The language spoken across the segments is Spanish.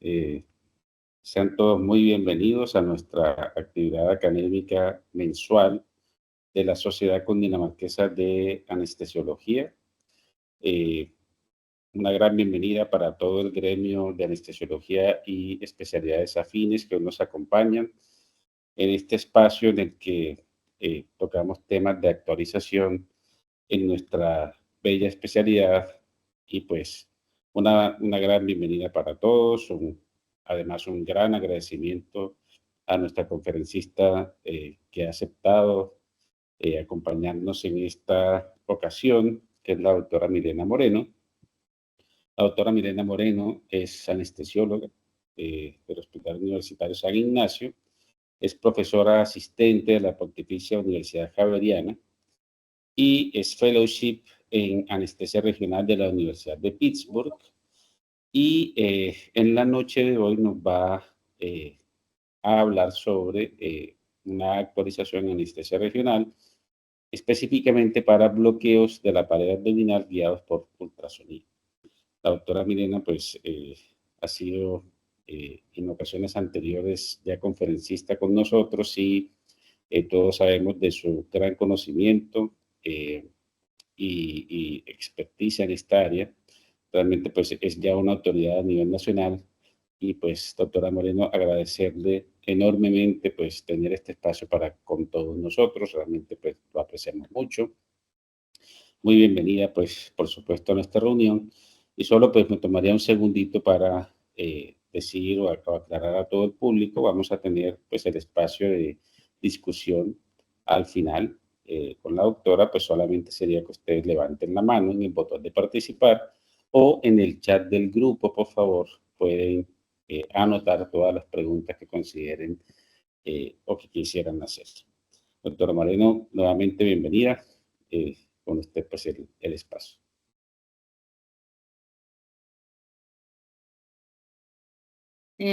Eh, Sean todos muy bienvenidos a nuestra actividad académica mensual de la Sociedad Cundinamarquesa de Anestesiología. Una gran bienvenida para todo el gremio de anestesiología y especialidades afines que hoy nos acompañan en este espacio en el que tocamos temas de actualización en nuestra bella especialidad y pues una gran bienvenida para todos, además un gran agradecimiento a nuestra conferencista que ha aceptado acompañarnos en esta ocasión, que es la doctora Milena Moreno. La doctora Milena Moreno es anestesióloga del Hospital Universitario San Ignacio, es profesora asistente de la Pontificia Universidad Javeriana y es fellowship en anestesia regional de la Universidad de Pittsburgh. Y en la noche de hoy nos va a hablar sobre una actualización en anestesia regional, específicamente para bloqueos de la pared abdominal guiados por ultrasonido. La doctora Milena, pues, ha sido en ocasiones anteriores ya conferencista con nosotros y todos sabemos de su gran conocimiento y experticia en esta área. Realmente, pues, es ya una autoridad a nivel nacional y, pues, doctora Moreno, agradecerle enormemente, pues, tener este espacio para con todos nosotros. Realmente, pues, lo apreciamos mucho. Muy bienvenida, pues, por supuesto, a nuestra reunión. Y solo, pues, me tomaría un segundito para decir o aclarar a todo el público. Vamos a tener, pues, el espacio de discusión al final con la doctora. Pues solamente sería que ustedes levanten la mano en el botón de participar o en el chat del grupo, por favor, pueden anotar todas las preguntas que consideren o que quisieran hacer. Doctora Moreno, nuevamente bienvenida. Con usted, pues, el espacio.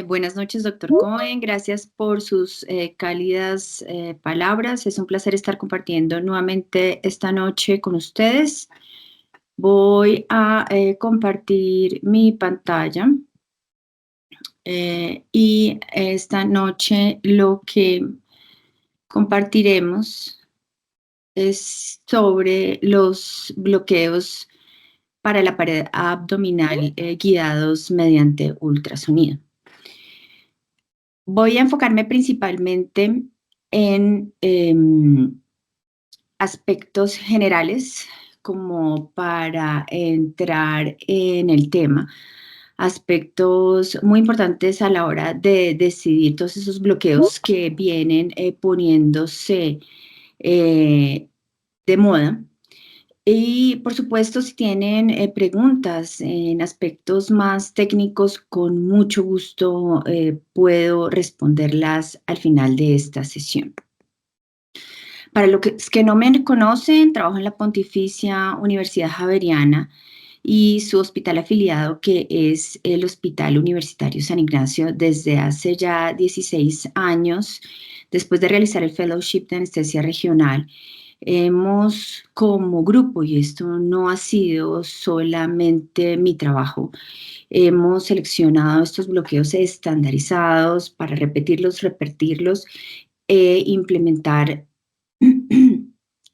Buenas noches, doctor Cohen. Gracias por sus cálidas palabras. Es un placer estar compartiendo nuevamente esta noche con ustedes. Voy a compartir mi pantalla y esta noche lo que compartiremos es sobre los bloqueos para la pared abdominal guiados mediante ultrasonido. Voy a enfocarme principalmente en aspectos generales como para entrar en el tema, aspectos muy importantes a la hora de decidir todos esos bloqueos que vienen poniéndose de moda. Y por supuesto, si tienen preguntas en aspectos más técnicos, con mucho gusto puedo responderlas al final de esta sesión. Para los que no me conocen, trabajo en la Pontificia Universidad Javeriana y su hospital afiliado, que es el Hospital Universitario San Ignacio, desde hace ya 16 años, después de realizar el Fellowship de Anestesia Regional. Hemos como grupo, y esto no ha sido solamente mi trabajo, hemos seleccionado estos bloqueos estandarizados para repetirlos e implementar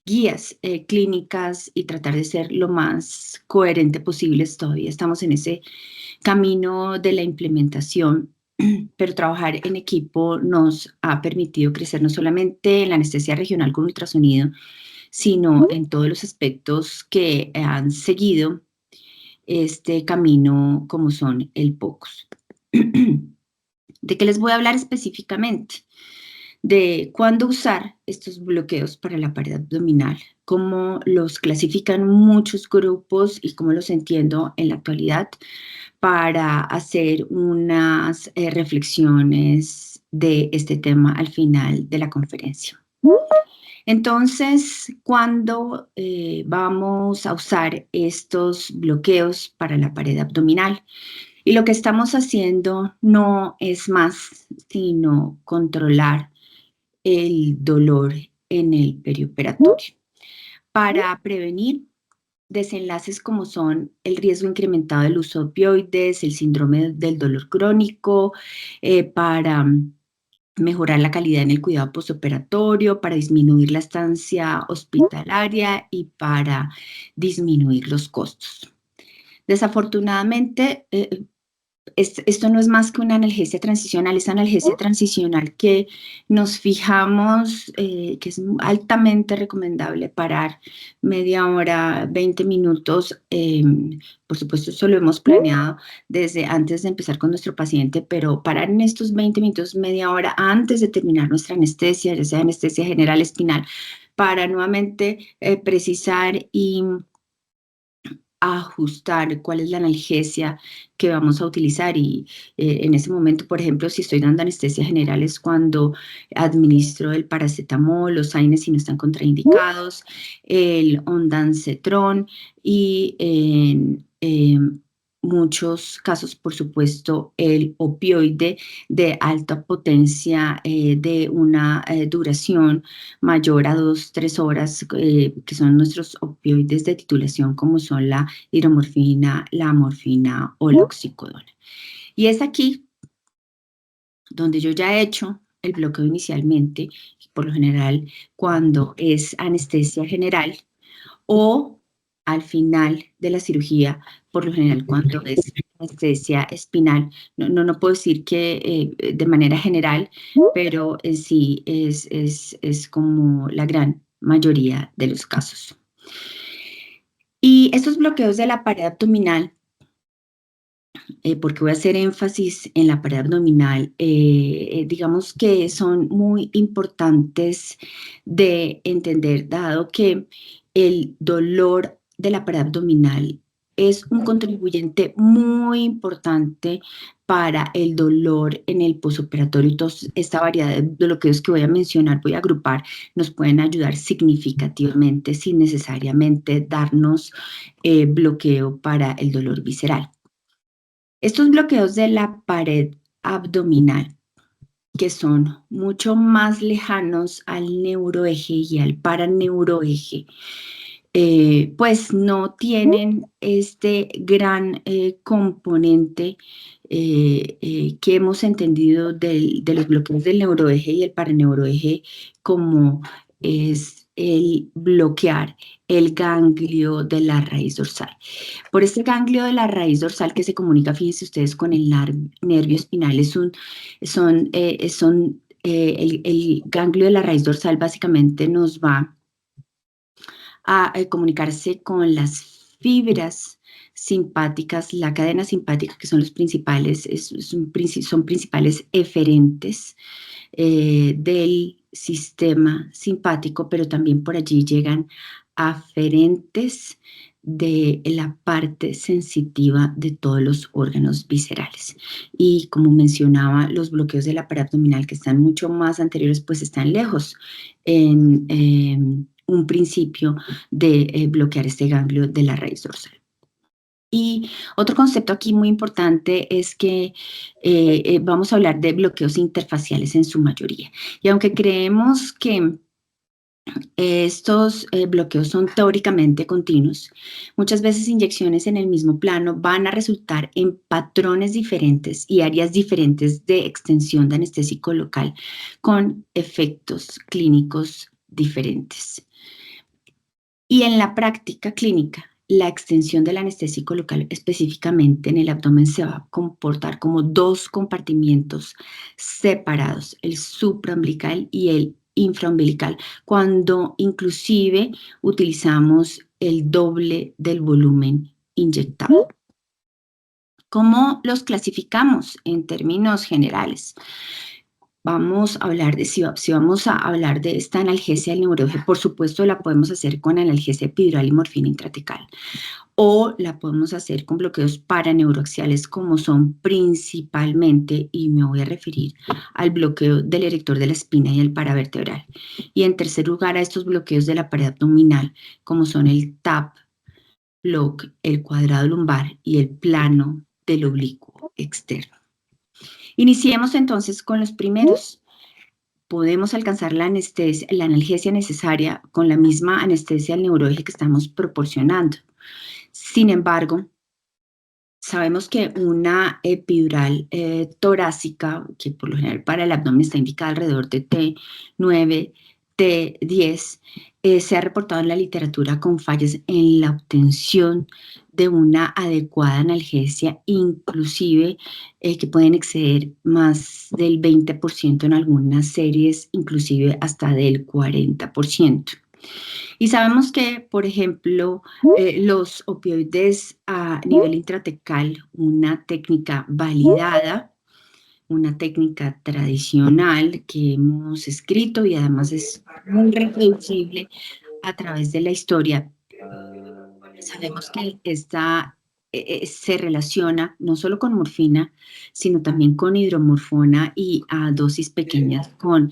guías clínicas y tratar de ser lo más coherente posible. Todavía estamos en ese camino de la implementación, pero trabajar en equipo nos ha permitido crecer no solamente en la anestesia regional con ultrasonido, sino en todos los aspectos que han seguido este camino, como son el POCUS. ¿De qué les voy a hablar específicamente? De cuándo usar estos bloqueos para la pared abdominal, cómo los clasifican muchos grupos y cómo los entiendo en la actualidad, para hacer unas reflexiones de este tema al final de la conferencia. Entonces, ¿cuándo vamos a usar estos bloqueos para la pared abdominal? Y lo que estamos haciendo no es más sino controlar el dolor en el perioperatorio para prevenir desenlaces como son el riesgo incrementado del uso de opioides, el síndrome del dolor crónico, para mejorar la calidad en el cuidado postoperatorio, para disminuir la estancia hospitalaria y para disminuir los costos. Desafortunadamente, esto no es más que una analgesia transicional, es analgesia transicional que nos fijamos, que es altamente recomendable parar media hora, 20 minutos. Por supuesto, esto lo hemos planeado desde antes de empezar con nuestro paciente, pero parar en estos 20 minutos, media hora antes de terminar nuestra anestesia, ya sea anestesia general espinal, para nuevamente precisar y ajustar cuál es la analgesia que vamos a utilizar y en ese momento, por ejemplo, si estoy dando anestesia general es cuando administro el paracetamol, los AINES si no están contraindicados, el ondansetron y en muchos casos, por supuesto, el opioide de alta potencia de una duración mayor a 2-3 horas, que son nuestros opioides de titulación, como son la hidromorfina, la morfina o la oxicodona. Y es aquí donde yo ya he hecho el bloqueo inicialmente, por lo general cuando es anestesia general, o al final de la cirugía, por lo general cuando es anestesia espinal. No puedo decir que de manera general, pero sí es como la gran mayoría de los casos. Y estos bloqueos de la pared abdominal, porque voy a hacer énfasis en la pared abdominal, digamos que son muy importantes de entender, dado que el dolor de la pared abdominal es un contribuyente muy importante para el dolor en el posoperatorio. Entonces, esta variedad de bloqueos que voy a mencionar, voy a agrupar, nos pueden ayudar significativamente sin necesariamente darnos bloqueo para el dolor visceral. Estos bloqueos de la pared abdominal, que son mucho más lejanos al neuroeje y al paraneuroeje, pues no tienen este gran componente que hemos entendido de los bloqueos del neuroeje y el paraneuroeje, como es el bloquear el ganglio de la raíz dorsal. Por este ganglio de la raíz dorsal que se comunica, fíjense ustedes, con el nervio espinal, el ganglio de la raíz dorsal básicamente nos va a comunicarse con las fibras simpáticas, la cadena simpática, que son los principales, son principales eferentes del sistema simpático, pero también por allí llegan aferentes de la parte sensitiva de todos los órganos viscerales. Y como mencionaba, los bloqueos de la pared abdominal que están mucho más anteriores, pues están lejos en un principio de bloquear este ganglio de la raíz dorsal. Y otro concepto aquí muy importante es que vamos a hablar de bloqueos interfaciales en su mayoría. Y aunque creemos que estos bloqueos son teóricamente continuos, muchas veces inyecciones en el mismo plano van a resultar en patrones diferentes y áreas diferentes de extensión de anestésico local con efectos clínicos diferentes. Y en la práctica clínica, la extensión del anestésico local específicamente en el abdomen se va a comportar como dos compartimientos separados, el supraumbilical y el infraumbilical, cuando inclusive utilizamos el doble del volumen inyectado. ¿Cómo los clasificamos en términos generales? Vamos a hablar de, si vamos a hablar de esta analgesia del neuroeje, por supuesto la podemos hacer con analgesia epidural y morfina intratecal, o la podemos hacer con bloqueos paraneuroaxiales, como son principalmente, y me voy a referir al bloqueo del erector de la espina y el paravertebral. Y en tercer lugar, a estos bloqueos de la pared abdominal, como son el TAP, block, el cuadrado lumbar y el plano del oblicuo externo. Iniciemos entonces con los primeros. Podemos alcanzar la analgesia necesaria con la misma anestesia al neuroeje que estamos proporcionando. Sin embargo, sabemos que una epidural torácica, que por lo general para el abdomen está indicada alrededor de T9, T10, se ha reportado en la literatura con fallas en la obtención de una adecuada analgesia, inclusive que pueden exceder más del 20% en algunas series, inclusive hasta del 40%. Y sabemos que, por ejemplo, los opioides a nivel intratecal, una técnica validada, una técnica tradicional que hemos escrito y además es muy reproducible a través de la historia. Sabemos que esta se relaciona no solo con morfina, sino también con hidromorfona y a dosis pequeñas con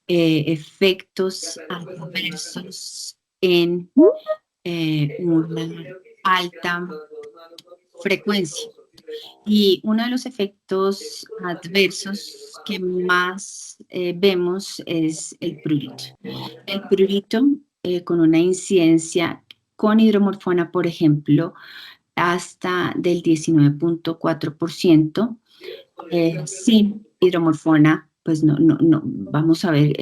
efectos adversos en una alta frecuencia. Y uno de los efectos adversos que más vemos es el prurito. El prurito con una incidencia con hidromorfona, por ejemplo, hasta del 19.4%. Sin hidromorfona, pues no, vamos a ver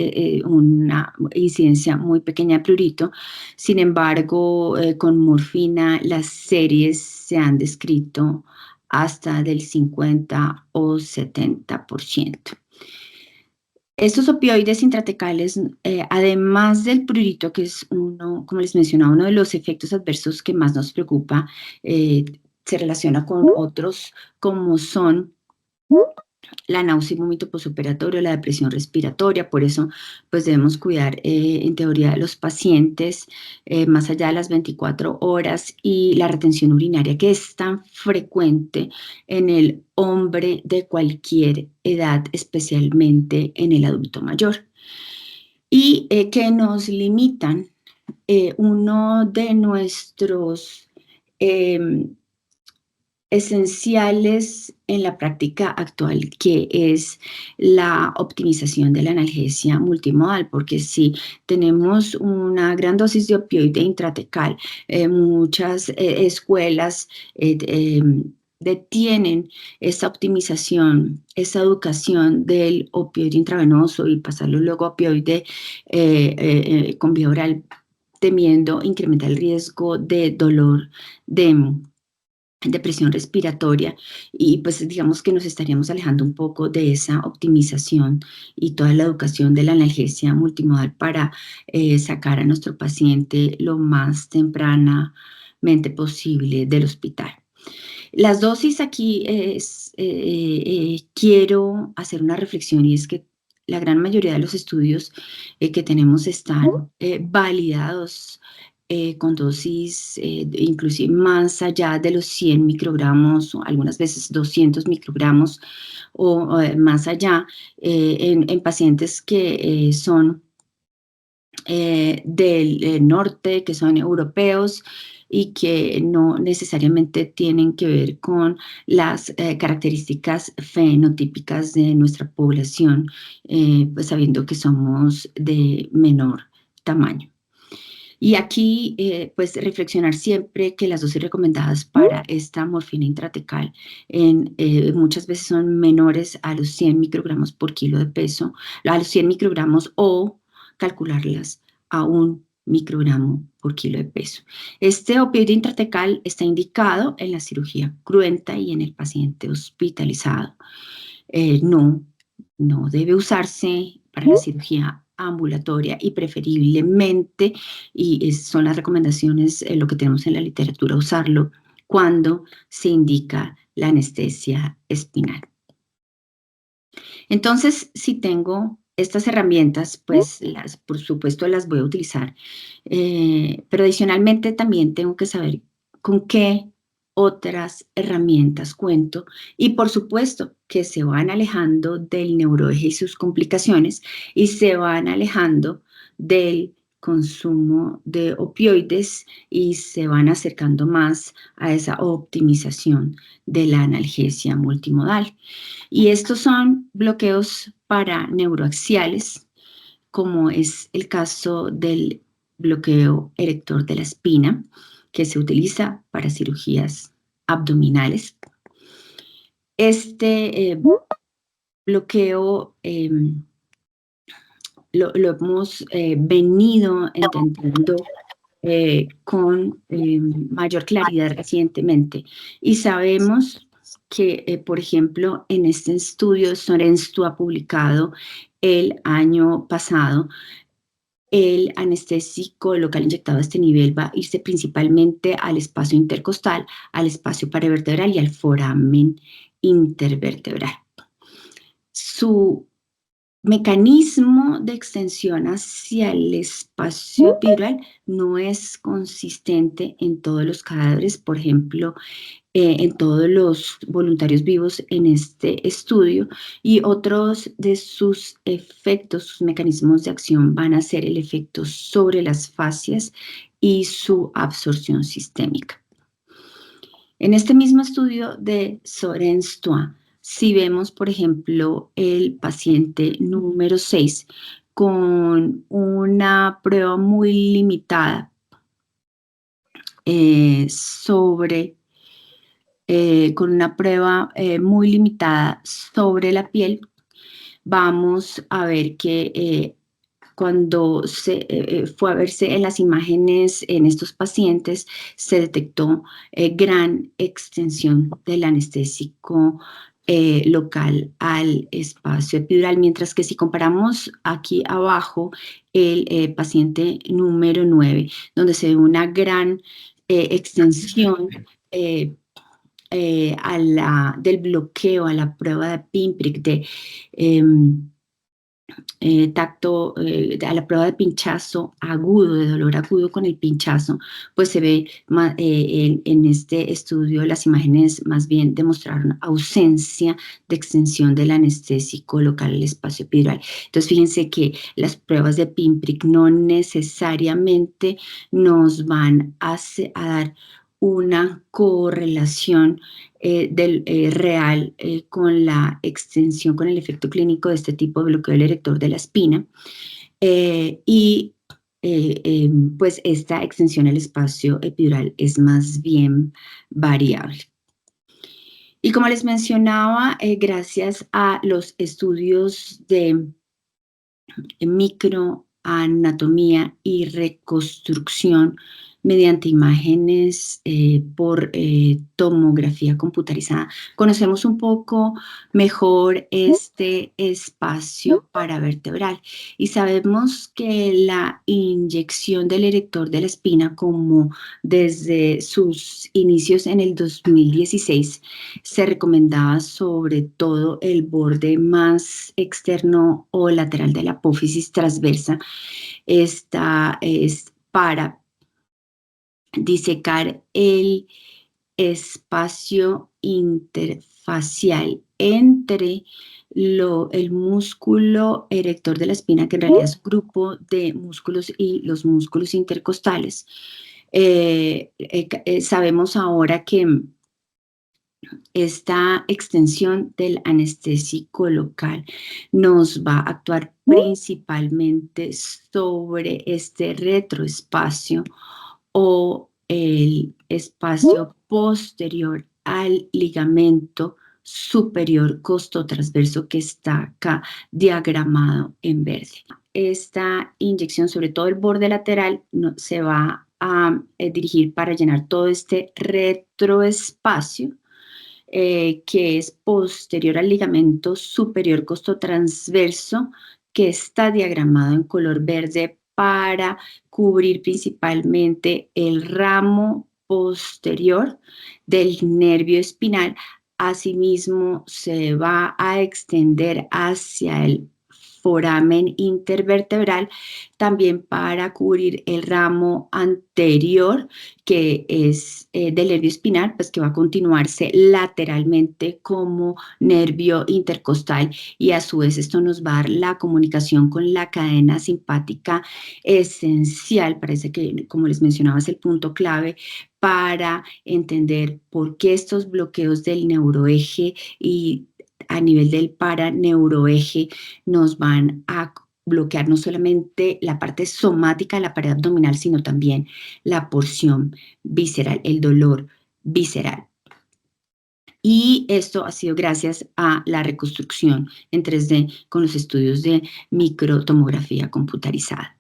una incidencia muy pequeña de prurito. Sin embargo, con morfina las series se han descrito hasta del 50 o 70%. Estos opioides intratecales, además del prurito, que es uno, como les mencionaba, uno de los efectos adversos que más nos preocupa, se relaciona con otros como son la náusea y vómito posoperatorio, la depresión respiratoria. Por eso pues debemos cuidar en teoría a los pacientes más allá de las 24 horas, y la retención urinaria, que es tan frecuente en el hombre de cualquier edad, especialmente en el adulto mayor, y que nos limitan uno de nuestros esenciales en la práctica actual, que es la optimización de la analgesia multimodal, porque si tenemos una gran dosis de opioide intratecal, muchas escuelas detienen esa optimización, esa educación del opioide intravenoso y pasarlo luego a opioide con vía oral, temiendo incrementar el riesgo de dolor de depresión respiratoria, y pues digamos que nos estaríamos alejando un poco de esa optimización y toda la educación de la analgesia multimodal para sacar a nuestro paciente lo más tempranamente posible del hospital. Las dosis aquí quiero hacer una reflexión, y es que la gran mayoría de los estudios que tenemos están validados con dosis inclusive más allá de los 100 microgramos, o algunas veces 200 microgramos o más allá, en pacientes que son del norte, que son europeos y que no necesariamente tienen que ver con las características fenotípicas de nuestra población, pues sabiendo que somos de menor tamaño. Y aquí, pues, reflexionar siempre que las dosis recomendadas para esta morfina intratecal muchas veces son menores a los 100 microgramos por kilo de peso, a los 100 microgramos, o calcularlas a 1 microgramo por kilo de peso. Este opioide intratecal está indicado en la cirugía cruenta y en el paciente hospitalizado. No debe usarse para la cirugía ambulatoria, y preferiblemente, y son las recomendaciones, lo que tenemos en la literatura, usarlo cuando se indica la anestesia espinal. Entonces, si tengo estas herramientas, pues por supuesto las voy a utilizar, pero adicionalmente también tengo que saber con qué otras herramientas cuento, y por supuesto que se van alejando del neuroeje y sus complicaciones, y se van alejando del consumo de opioides, y se van acercando más a esa optimización de la analgesia multimodal. Y estos son bloqueos para neuroaxiales, como es el caso del bloqueo erector de la espina, que se utiliza para cirugías abdominales. Este bloqueo lo hemos venido entendiendo con mayor claridad recientemente. Y sabemos que, por ejemplo, en este estudio Sorenstu ha publicado el año pasado, el anestésico local inyectado a este nivel va a irse principalmente al espacio intercostal, al espacio paravertebral y al foramen intervertebral. Su mecanismo de extensión hacia el espacio epidural no es consistente en todos los cadáveres, por ejemplo, en todos los voluntarios vivos en este estudio, y otros de sus efectos, sus mecanismos de acción van a ser el efecto sobre las fascias y su absorción sistémica. En este mismo estudio de Sorenstu, si vemos, por ejemplo, el paciente número 6 con una prueba muy limitada con una prueba muy limitada sobre la piel, vamos a ver que cuando fue a verse en las imágenes en estos pacientes, se detectó gran extensión del anestésico local al espacio epidural, mientras que si comparamos aquí abajo el paciente número 9, donde se ve una gran extensión del bloqueo a la prueba de pinprick, tacto, a la prueba de pinchazo agudo, de dolor agudo con el pinchazo, pues se ve en este estudio las imágenes más bien demostraron ausencia de extensión del anestésico local al espacio epidural. Entonces fíjense que las pruebas de pinprick no necesariamente nos van a dar una correlación real con la extensión, con el efecto clínico de este tipo de bloqueo del erector de la espina. Pues esta extensión al espacio epidural es más bien variable. Y como les mencionaba, gracias a los estudios de microanatomía y reconstrucción mediante imágenes por tomografía computarizada, conocemos un poco mejor este espacio paravertebral y sabemos que la inyección del erector de la espina, como desde sus inicios en el 2016, se recomendaba sobre todo el borde más externo o lateral de la apófisis transversa. Esta es para disecar el espacio interfacial entre el músculo erector de la espina, que en realidad es un grupo de músculos, y los músculos intercostales. Sabemos ahora que esta extensión del anestésico local nos va a actuar principalmente sobre este retroespacio o el espacio posterior al ligamento superior costotransverso que está acá diagramado en verde. Esta inyección, sobre todo el borde lateral, se va a dirigir para llenar todo este retroespacio que es posterior al ligamento superior costotransverso, que está diagramado en color verde para cubrir principalmente el ramo posterior del nervio espinal. Asimismo, se va a extender hacia el foramen intervertebral, también para cubrir el ramo anterior, que es del nervio espinal, pues que va a continuarse lateralmente como nervio intercostal, y a su vez esto nos va a dar la comunicación con la cadena simpática esencial. Parece que, como les mencionaba, es el punto clave para entender por qué estos bloqueos del neuroeje y a nivel del paraneuroeje nos van a bloquear no solamente la parte somática de la pared abdominal, sino también la porción visceral, el dolor visceral. Y esto ha sido gracias a la reconstrucción en 3D con los estudios de microtomografía computarizada.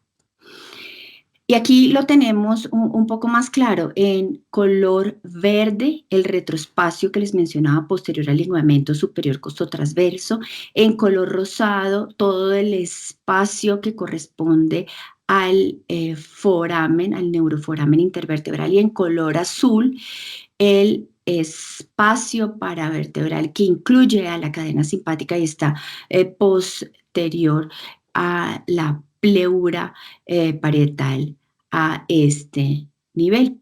Y aquí lo tenemos un poco más claro, en color verde, el retroespacio que les mencionaba posterior al ligamento superior costotransverso, en color rosado, todo el espacio que corresponde al foramen, al neuroforamen intervertebral, y en color azul, el espacio paravertebral que incluye a la cadena simpática y está posterior a la pleura parietal a este nivel.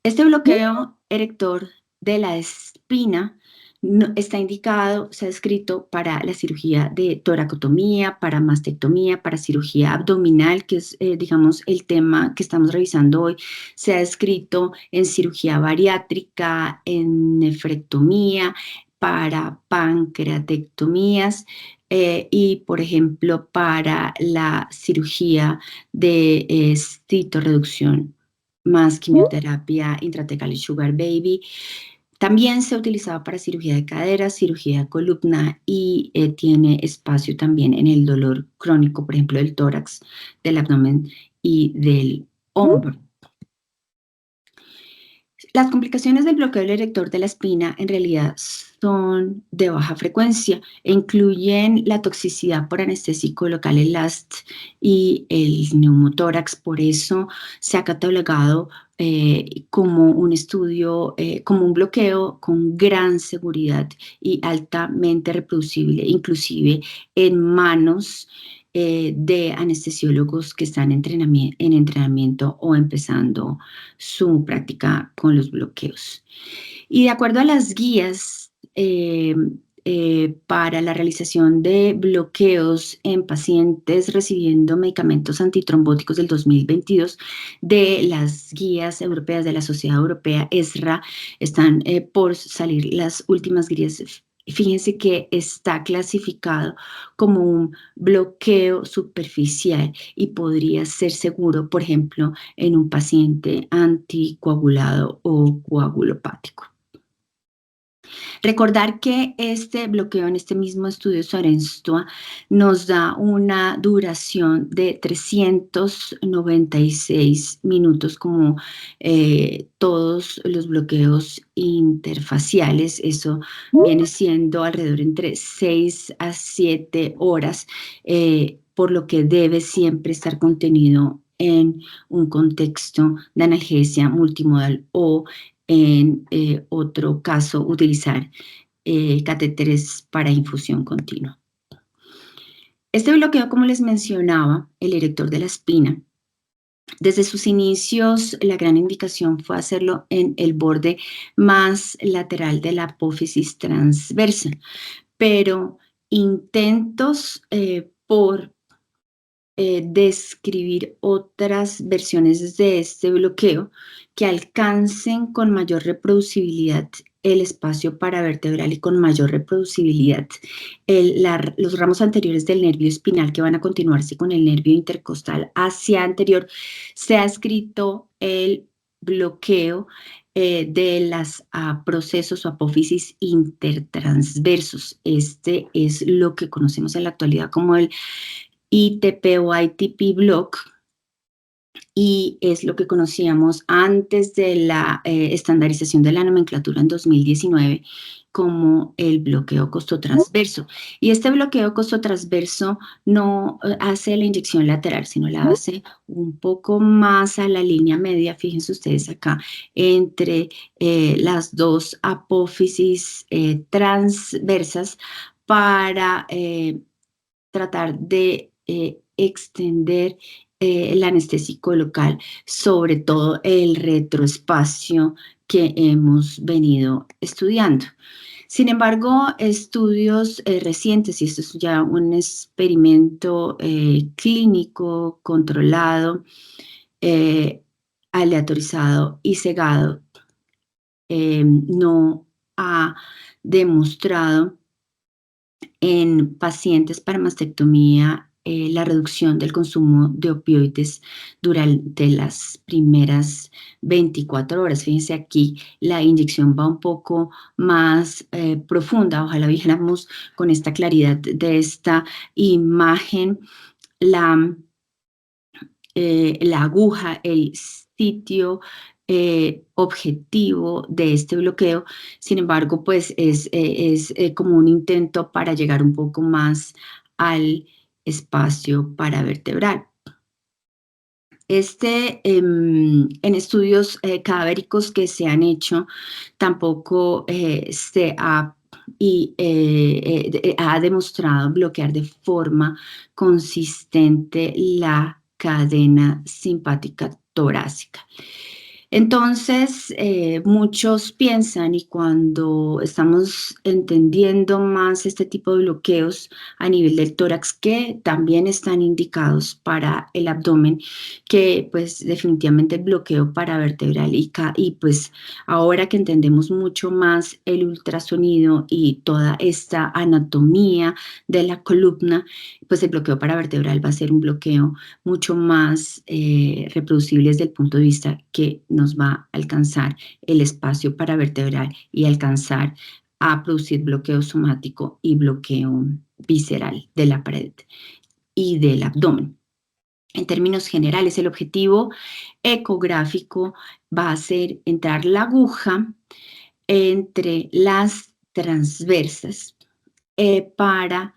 Este bloqueo erector de la espina está indicado, se ha descrito para la cirugía de toracotomía, para mastectomía, para cirugía abdominal, que es, digamos, el tema que estamos revisando hoy. Se ha descrito en cirugía bariátrica, en nefrectomía, para pancreatectomías y, por ejemplo, para la cirugía de citorreducción más quimioterapia intratecal y sugar baby. También se ha utilizado para cirugía de cadera, cirugía de columna y tiene espacio también en el dolor crónico, por ejemplo, del tórax, del abdomen y del hombro. Las complicaciones del bloqueo del erector de la espina en realidad son de baja frecuencia e incluyen la toxicidad por anestésico local, el LAST y el neumotórax. Por eso se ha catalogado como un estudio, como un bloqueo con gran seguridad y altamente reproducible, inclusive en manos de anestesiólogos que están en entrenamiento o empezando su práctica con los bloqueos. Y de acuerdo a las guías para la realización de bloqueos en pacientes recibiendo medicamentos antitrombóticos del 2022 de las guías europeas de la Sociedad Europea ESRA, están por salir las últimas guías. Fíjense que está clasificado como un bloqueo superficial y podría ser seguro, por ejemplo, en un paciente anticoagulado o coagulopático. Recordar que este bloqueo en este mismo estudio Sorenstua nos da una duración de 396 minutos como todos los bloqueos interfaciales. Eso viene siendo alrededor entre 6 a 7 horas, por lo que debe siempre estar contenido en un contexto de analgesia multimodal o en otro caso, utilizar catéteres para infusión continua. Este bloqueo, como les mencionaba, el erector de la espina, desde sus inicios, la gran indicación fue hacerlo en el borde más lateral de la apófisis transversa, pero intentos por describir otras versiones de este bloqueo que alcancen con mayor reproducibilidad el espacio paravertebral y con mayor reproducibilidad los ramos anteriores del nervio espinal que van a continuarse con el nervio intercostal hacia anterior. Se ha escrito el bloqueo de los procesos o apófisis intertransversos. Este es lo que conocemos en la actualidad como el ITP o ITP block, y es lo que conocíamos antes de la estandarización de la nomenclatura en 2019 como el bloqueo costotransverso. Y este bloqueo costotransverso no hace la inyección lateral, sino la hace un poco más a la línea media, fíjense ustedes acá, entre las dos apófisis transversas para tratar de extender el anestésico local, sobre todo el retroespacio que hemos venido estudiando. Sin embargo, estudios recientes, y esto es ya un experimento clínico controlado, aleatorizado y cegado, no ha demostrado en pacientes para mastectomía, la reducción del consumo de opioides durante las primeras 24 horas. Fíjense aquí, la inyección va un poco más profunda. Ojalá viéramos con esta claridad de esta imagen la, la aguja, el sitio objetivo de este bloqueo. Sin embargo, pues es como un intento para llegar un poco más al espacio paravertebral. En estudios cadavéricos que se han hecho, tampoco se ha, ha demostrado bloquear de forma consistente la cadena simpática torácica. Entonces, muchos piensan, y cuando estamos entendiendo más este tipo de bloqueos a nivel del tórax, que también están indicados para el abdomen, que pues definitivamente el bloqueo paravertebral y pues ahora que entendemos mucho más el ultrasonido y toda esta anatomía de la columna, pues el bloqueo paravertebral va a ser un bloqueo mucho más reproducible desde el punto de vista que nos va a alcanzar el espacio paravertebral y alcanzar a producir bloqueo somático y bloqueo visceral de la pared y del abdomen. En términos generales, el objetivo ecográfico va a ser entrar la aguja entre las transversas para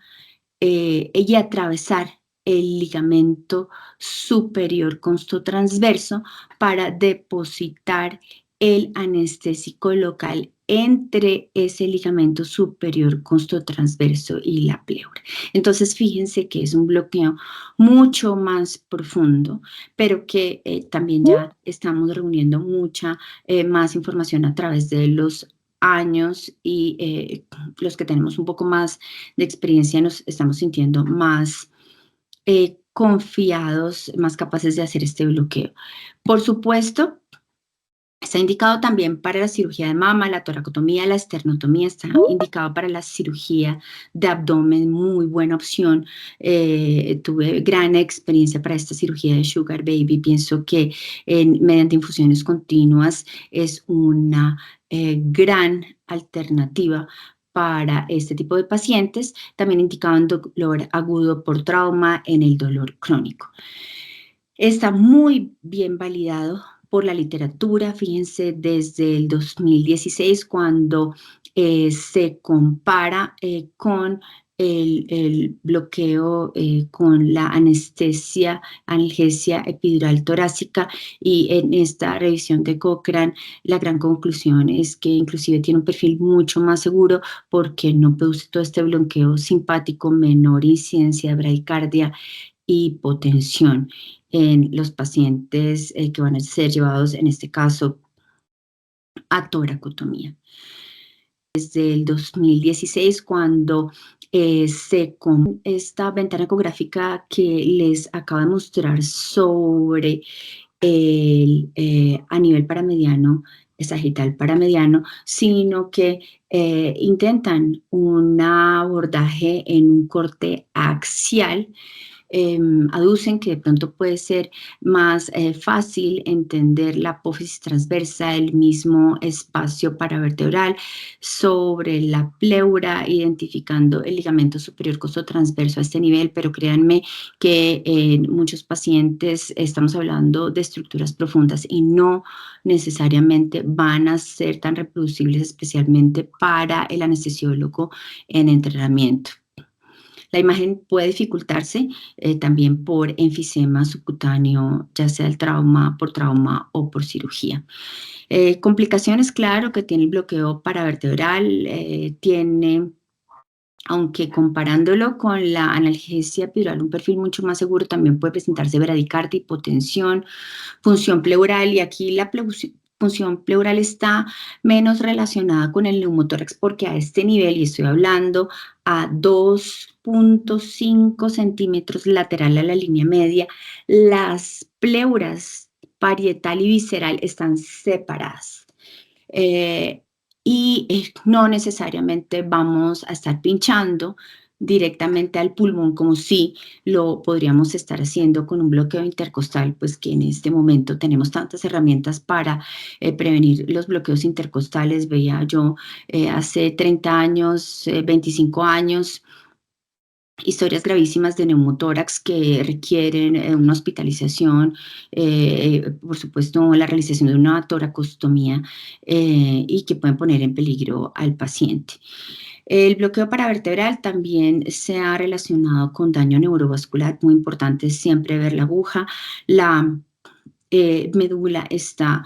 y atravesar el ligamento superior constotransverso para depositar el anestésico local entre ese ligamento superior constotransverso y la pleura. Entonces, fíjense que es un bloqueo mucho más profundo, pero que también ya estamos reuniendo mucha más información a través de los años y los que tenemos un poco más de experiencia nos estamos sintiendo más confiados, más capaces de hacer este bloqueo. Por supuesto, está indicado también para la cirugía de mama, la toracotomía, la esternotomía, está indicado para la cirugía de abdomen, muy buena opción. Tuve gran experiencia para esta cirugía de Sugar Baby. Pienso que mediante infusiones continuas es una gran alternativa para este tipo de pacientes, también indicado en dolor agudo por trauma, en el dolor crónico. Está muy bien validado por la literatura, fíjense, desde el 2016, cuando se compara con el bloqueo con la anestesia, analgesia epidural torácica, y en esta revisión de Cochrane, la gran conclusión es que inclusive tiene un perfil mucho más seguro porque no produce todo este bloqueo simpático, menor incidencia de bradicardia, hipotensión en los pacientes que van a ser llevados, en este caso, a toracotomía. Desde el 2016, cuando con esta ventana ecográfica que les acabo de mostrar sobre a nivel paramediano, sagital paramediano, sino que intentan un abordaje en un corte axial. Aducen que de pronto puede ser más fácil entender la apófisis transversa, el mismo espacio paravertebral sobre la pleura, identificando el ligamento superior costotransverso a este nivel, pero créanme que en muchos pacientes estamos hablando de estructuras profundas y no necesariamente van a ser tan reproducibles, especialmente para el anestesiólogo en entrenamiento. La imagen puede dificultarse también por enfisema subcutáneo, ya sea el trauma, por trauma o por cirugía. Complicaciones, claro, que tiene el bloqueo paravertebral, tiene, aunque comparándolo con la analgesia epidural, un perfil mucho más seguro, también puede presentarse bradicardia, hipotensión, función pleural, y aquí la función pleural está menos relacionada con el neumotórax porque a este nivel, y estoy hablando a 2.5 centímetros lateral a la línea media, las pleuras parietal y visceral están separadas. y no necesariamente vamos a estar pinchando directamente al pulmón como si lo podríamos estar haciendo con un bloqueo intercostal, pues que en este momento tenemos tantas herramientas para prevenir los bloqueos intercostales. Veía yo hace 30 años, 25 años, historias gravísimas de neumotórax que requieren una hospitalización, por supuesto la realización de una toracostomía y que pueden poner en peligro al paciente. El bloqueo paravertebral también se ha relacionado con daño neurovascular, muy importante siempre ver la aguja. La médula está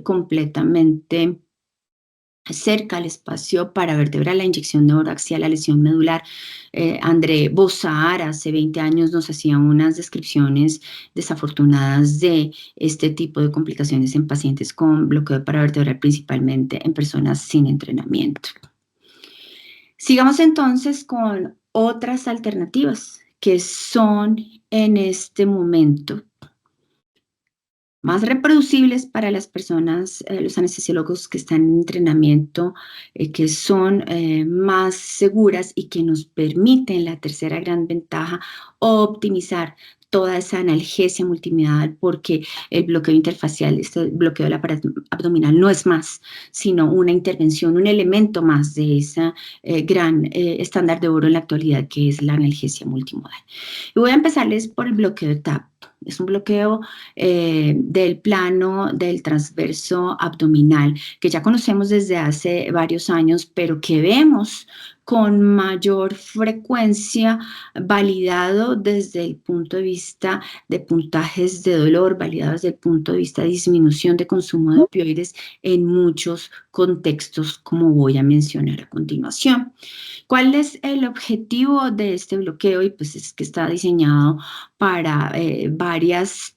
completamente cerca al espacio paravertebral, la inyección neuroaxial, la lesión medular. André Bossar hace 20 años nos hacía unas descripciones desafortunadas de este tipo de complicaciones en pacientes con bloqueo paravertebral, principalmente en personas sin entrenamiento. Sigamos entonces con otras alternativas que son en este momento más reproducibles para las personas, los anestesiólogos que están en entrenamiento, que son más seguras y que nos permiten la tercera gran ventaja, optimizar toda esa analgesia multimodal, porque el bloqueo interfacial, este bloqueo del aparato abdominal no es más, sino una intervención, un elemento más de ese gran estándar de oro en la actualidad, que es la analgesia multimodal. Y voy a empezarles por el bloqueo de TAP. Es un bloqueo del plano del transverso abdominal, que ya conocemos desde hace varios años, pero que vemos con mayor frecuencia validado desde el punto de vista de puntajes de dolor, validado desde el punto de vista de disminución de consumo de opioides en muchos contextos, como voy a mencionar a continuación. ¿Cuál es el objetivo de este bloqueo? Y pues es que está diseñado para varias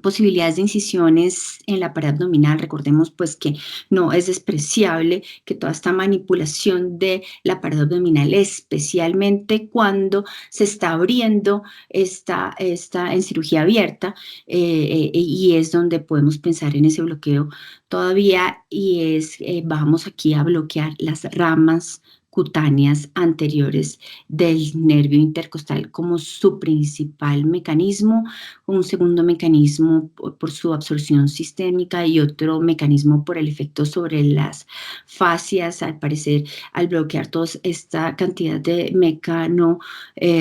posibilidades de incisiones en la pared abdominal. Recordemos pues que no es despreciable que toda esta manipulación de la pared abdominal, especialmente cuando se está abriendo esta en cirugía abierta, y es donde podemos pensar en ese bloqueo todavía, y es, vamos aquí a bloquear las ramas cutáneas anteriores del nervio intercostal como su principal mecanismo. Un segundo mecanismo por su absorción sistémica y otro mecanismo por el efecto sobre las fascias, al parecer, al bloquear toda esta cantidad de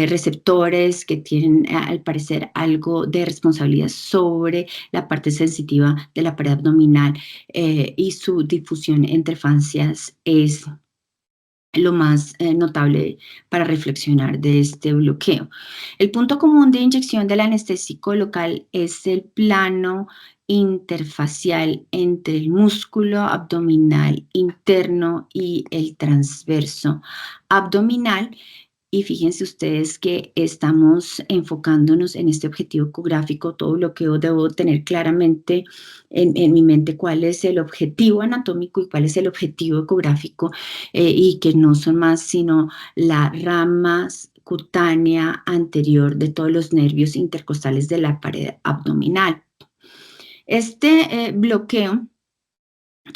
receptores que tienen, al parecer, algo de responsabilidad sobre la parte sensitiva de la pared abdominal, y su difusión entre fascias es lo más notable para reflexionar de este bloqueo. El punto común de inyección del anestésico local es el plano interfacial entre el músculo abdominal interno y el transverso abdominal. Y fíjense ustedes que estamos enfocándonos en este objetivo ecográfico. Todo lo que yo debo tener claramente en mi mente cuál es el objetivo anatómico y cuál es el objetivo ecográfico, y que no son más sino la rama cutánea anterior de todos los nervios intercostales de la pared abdominal. Este bloqueo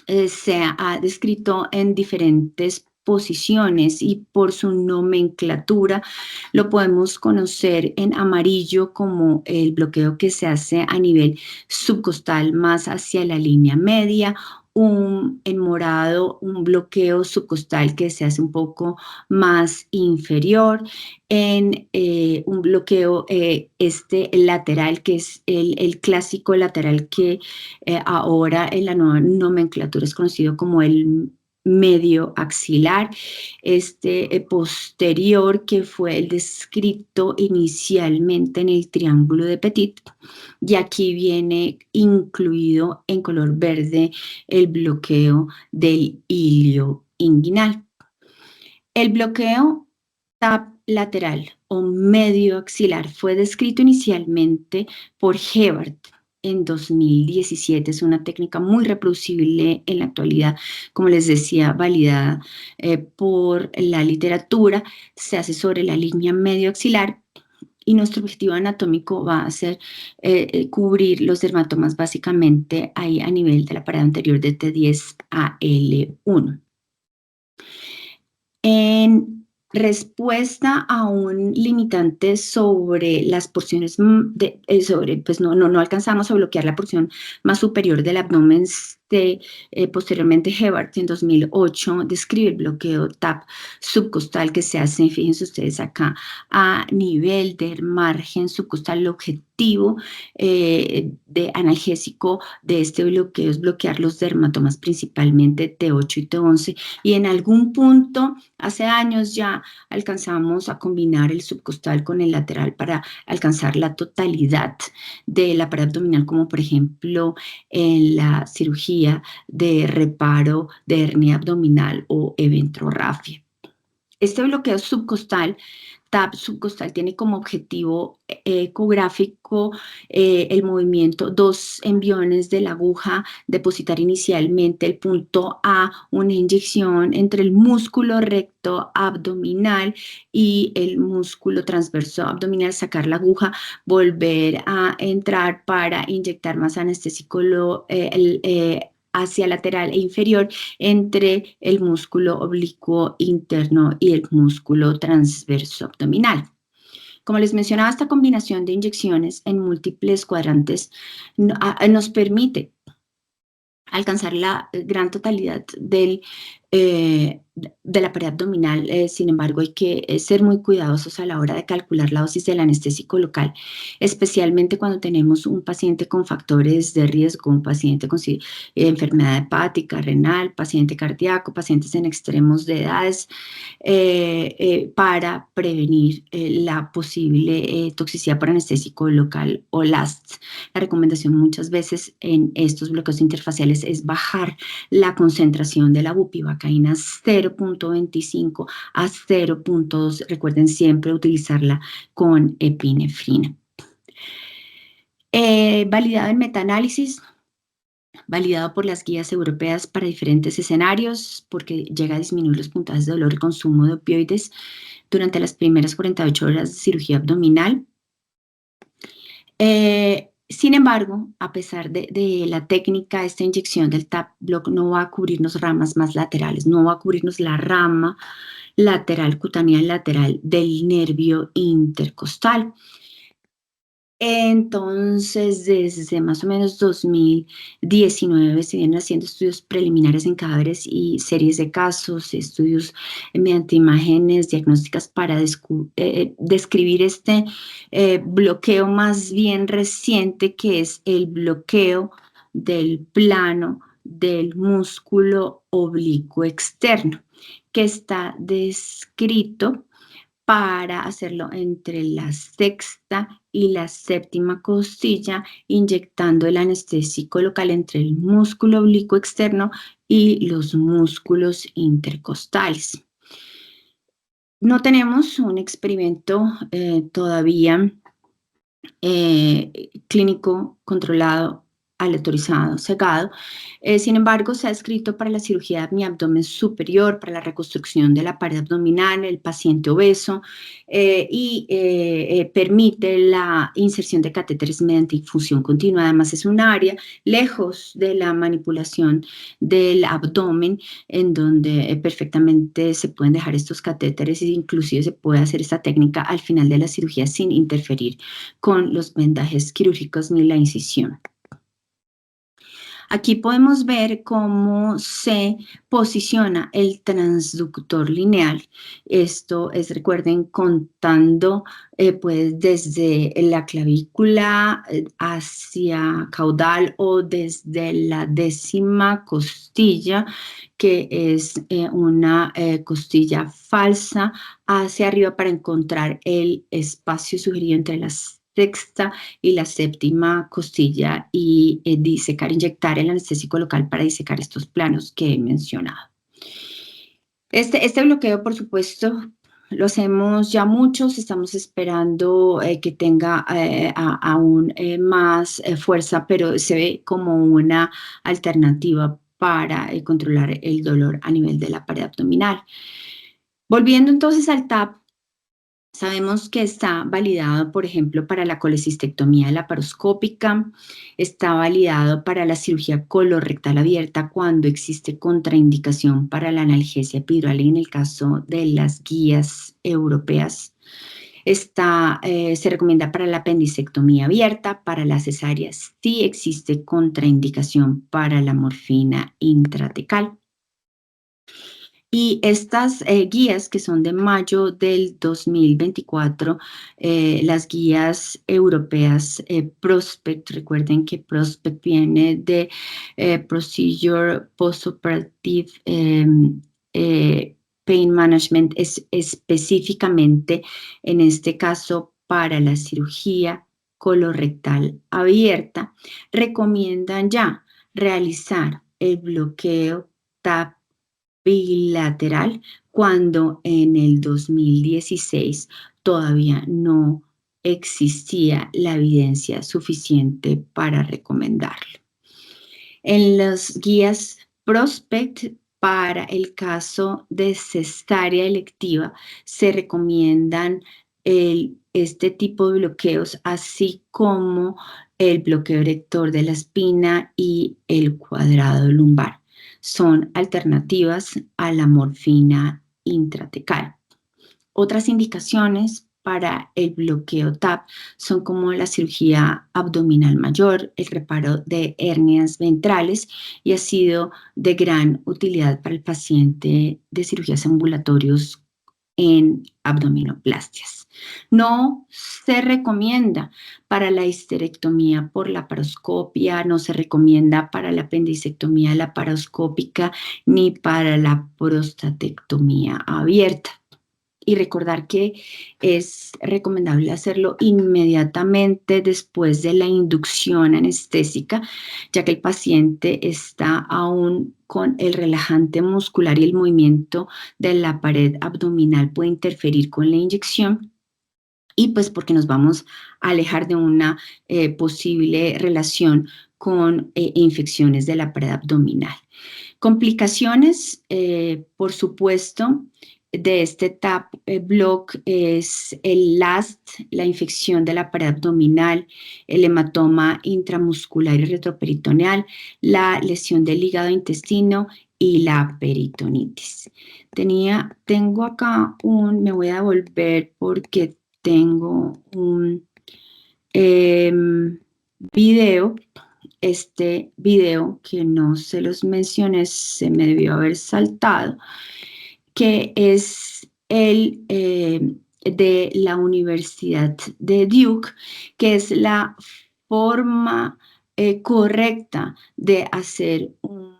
se ha descrito en diferentes posiciones y por su nomenclatura lo podemos conocer en amarillo como el bloqueo que se hace a nivel subcostal más hacia la línea media, en morado un bloqueo subcostal que se hace un poco más inferior, en un bloqueo lateral que es el clásico lateral que ahora en la nueva nomenclatura es conocido como el medio axilar, posterior que fue el descrito inicialmente en el triángulo de Petit, y aquí viene incluido en color verde el bloqueo del ilio inguinal. El bloqueo TAP lateral o medio axilar fue descrito inicialmente por Hebert en 2017. Es una técnica muy reproducible en la actualidad, como les decía, validada por la literatura. Se hace sobre la línea medio axilar y nuestro objetivo anatómico va a ser cubrir los dermatomas básicamente ahí a nivel de la pared anterior de T10 a L1. En respuesta a un limitante sobre las porciones pues no alcanzamos a bloquear la porción más superior del abdomen posteriormente Hebart en 2008 describe el bloqueo TAP subcostal que se hace, fíjense ustedes acá, a nivel del margen subcostal. El objetivo de analgésico de este bloqueo es bloquear los dermatomas, principalmente T8 y T11, y en algún punto, hace años ya, alcanzamos a combinar el subcostal con el lateral para alcanzar la totalidad de la pared abdominal, como por ejemplo en la cirugía de reparo de hernia abdominal o eventrorrafia. Este bloqueo subcostal, TAP subcostal, tiene como objetivo ecográfico el movimiento, dos enviones de la aguja, depositar inicialmente el punto A, una inyección entre el músculo recto abdominal y el músculo transverso abdominal, sacar la aguja, volver a entrar para inyectar más anestésico hacia lateral e inferior entre el músculo oblicuo interno y el músculo transverso abdominal. Como les mencionaba, esta combinación de inyecciones en múltiples cuadrantes nos permite alcanzar la gran totalidad de la pared abdominal. Sin embargo, hay que ser muy cuidadosos a la hora de calcular la dosis del anestésico local, especialmente cuando tenemos un paciente con factores de riesgo, un paciente con enfermedad hepática, renal, paciente cardíaco, pacientes en extremos de edades, para prevenir la posible toxicidad por anestésico local o LAST. La recomendación muchas veces en estos bloqueos interfaciales es bajar la concentración de la bupivacaína 0.25 a 0.2. Recuerden siempre utilizarla con epinefrina. Validado en metaanálisis, validado por las guías europeas para diferentes escenarios, porque llega a disminuir los puntajes de dolor y consumo de opioides durante las primeras 48 horas de cirugía abdominal. Sin embargo, a pesar de la técnica, esta inyección del TAP block no va a cubrirnos ramas más laterales, no va a cubrirnos la rama lateral, cutánea lateral del nervio intercostal. Entonces, desde más o menos 2019 se vienen haciendo estudios preliminares en cadáveres y series de casos, estudios mediante imágenes diagnósticas para describir este bloqueo más bien reciente, que es el bloqueo del plano del músculo oblicuo externo, que está descrito para hacerlo entre la sexta y la séptima costilla, inyectando el anestésico local entre el músculo oblicuo externo y los músculos intercostales. No tenemos un experimento todavía clínico controlado, aleatorizado, cegado. Sin embargo, se ha escrito para la cirugía de mi abdomen superior, para la reconstrucción de la pared abdominal, el paciente obeso, y permite la inserción de catéteres mediante infusión continua. Además, es un área lejos de la manipulación del abdomen, en donde perfectamente se pueden dejar estos catéteres e inclusive se puede hacer esta técnica al final de la cirugía sin interferir con los vendajes quirúrgicos ni la incisión. Aquí podemos ver cómo se posiciona el transductor lineal. Esto es, recuerden, contando pues desde la clavícula hacia caudal o desde la décima costilla, que es una costilla falsa, hacia arriba para encontrar el espacio sugerido entre las sexta y la séptima costilla y disecar, inyectar el anestésico local para disecar estos planos que he mencionado. Este bloqueo, por supuesto, lo hacemos ya muchos, estamos esperando que tenga aún más fuerza, pero se ve como una alternativa para controlar el dolor a nivel de la pared abdominal. Volviendo entonces al TAP, Sabemos que está validado, por ejemplo, para la colecistectomía laparoscópica, está validado para la cirugía colorectal abierta cuando existe contraindicación para la analgesia epidural en el caso de las guías europeas. Se recomienda para la apendicectomía abierta, para las cesáreas sí existe contraindicación para la morfina intratecal. Y estas guías que son de mayo del 2024, las guías europeas Prospect, recuerden que Prospect viene de Procedure Postoperative Pain Management, es específicamente en este caso para la cirugía colorectal abierta, recomiendan ya realizar el bloqueo TAP bilateral cuando en el 2016 todavía no existía la evidencia suficiente para recomendarlo. En las guías Prospect para el caso de cesárea electiva se recomiendan este tipo de bloqueos, así como el bloqueo erector de la espina y el cuadrado lumbar. Son alternativas a la morfina intratecal. Otras indicaciones para el bloqueo TAP son como la cirugía abdominal mayor, el reparo de hernias ventrales y ha sido de gran utilidad para el paciente de cirugías ambulatorios en abdominoplastias. No se recomienda para la histerectomía por laparoscopia, no se recomienda para la apendicectomía laparoscópica ni para la prostatectomía abierta. Y recordar que es recomendable hacerlo inmediatamente después de la inducción anestésica, ya que el paciente está aún con el relajante muscular y el movimiento de la pared abdominal puede interferir con la inyección. Y pues porque nos vamos a alejar de una posible relación con infecciones de la pared abdominal. Complicaciones, por supuesto, de este TAP block es el LAST, la infección de la pared abdominal, el hematoma intramuscular y retroperitoneal, la lesión del hígado intestino y la peritonitis. Tengo acá me voy a volver porque tengo un video. Este video que no se los mencioné, se me debió haber saltado, que es el de la Universidad de Duke, que es la forma correcta de hacer un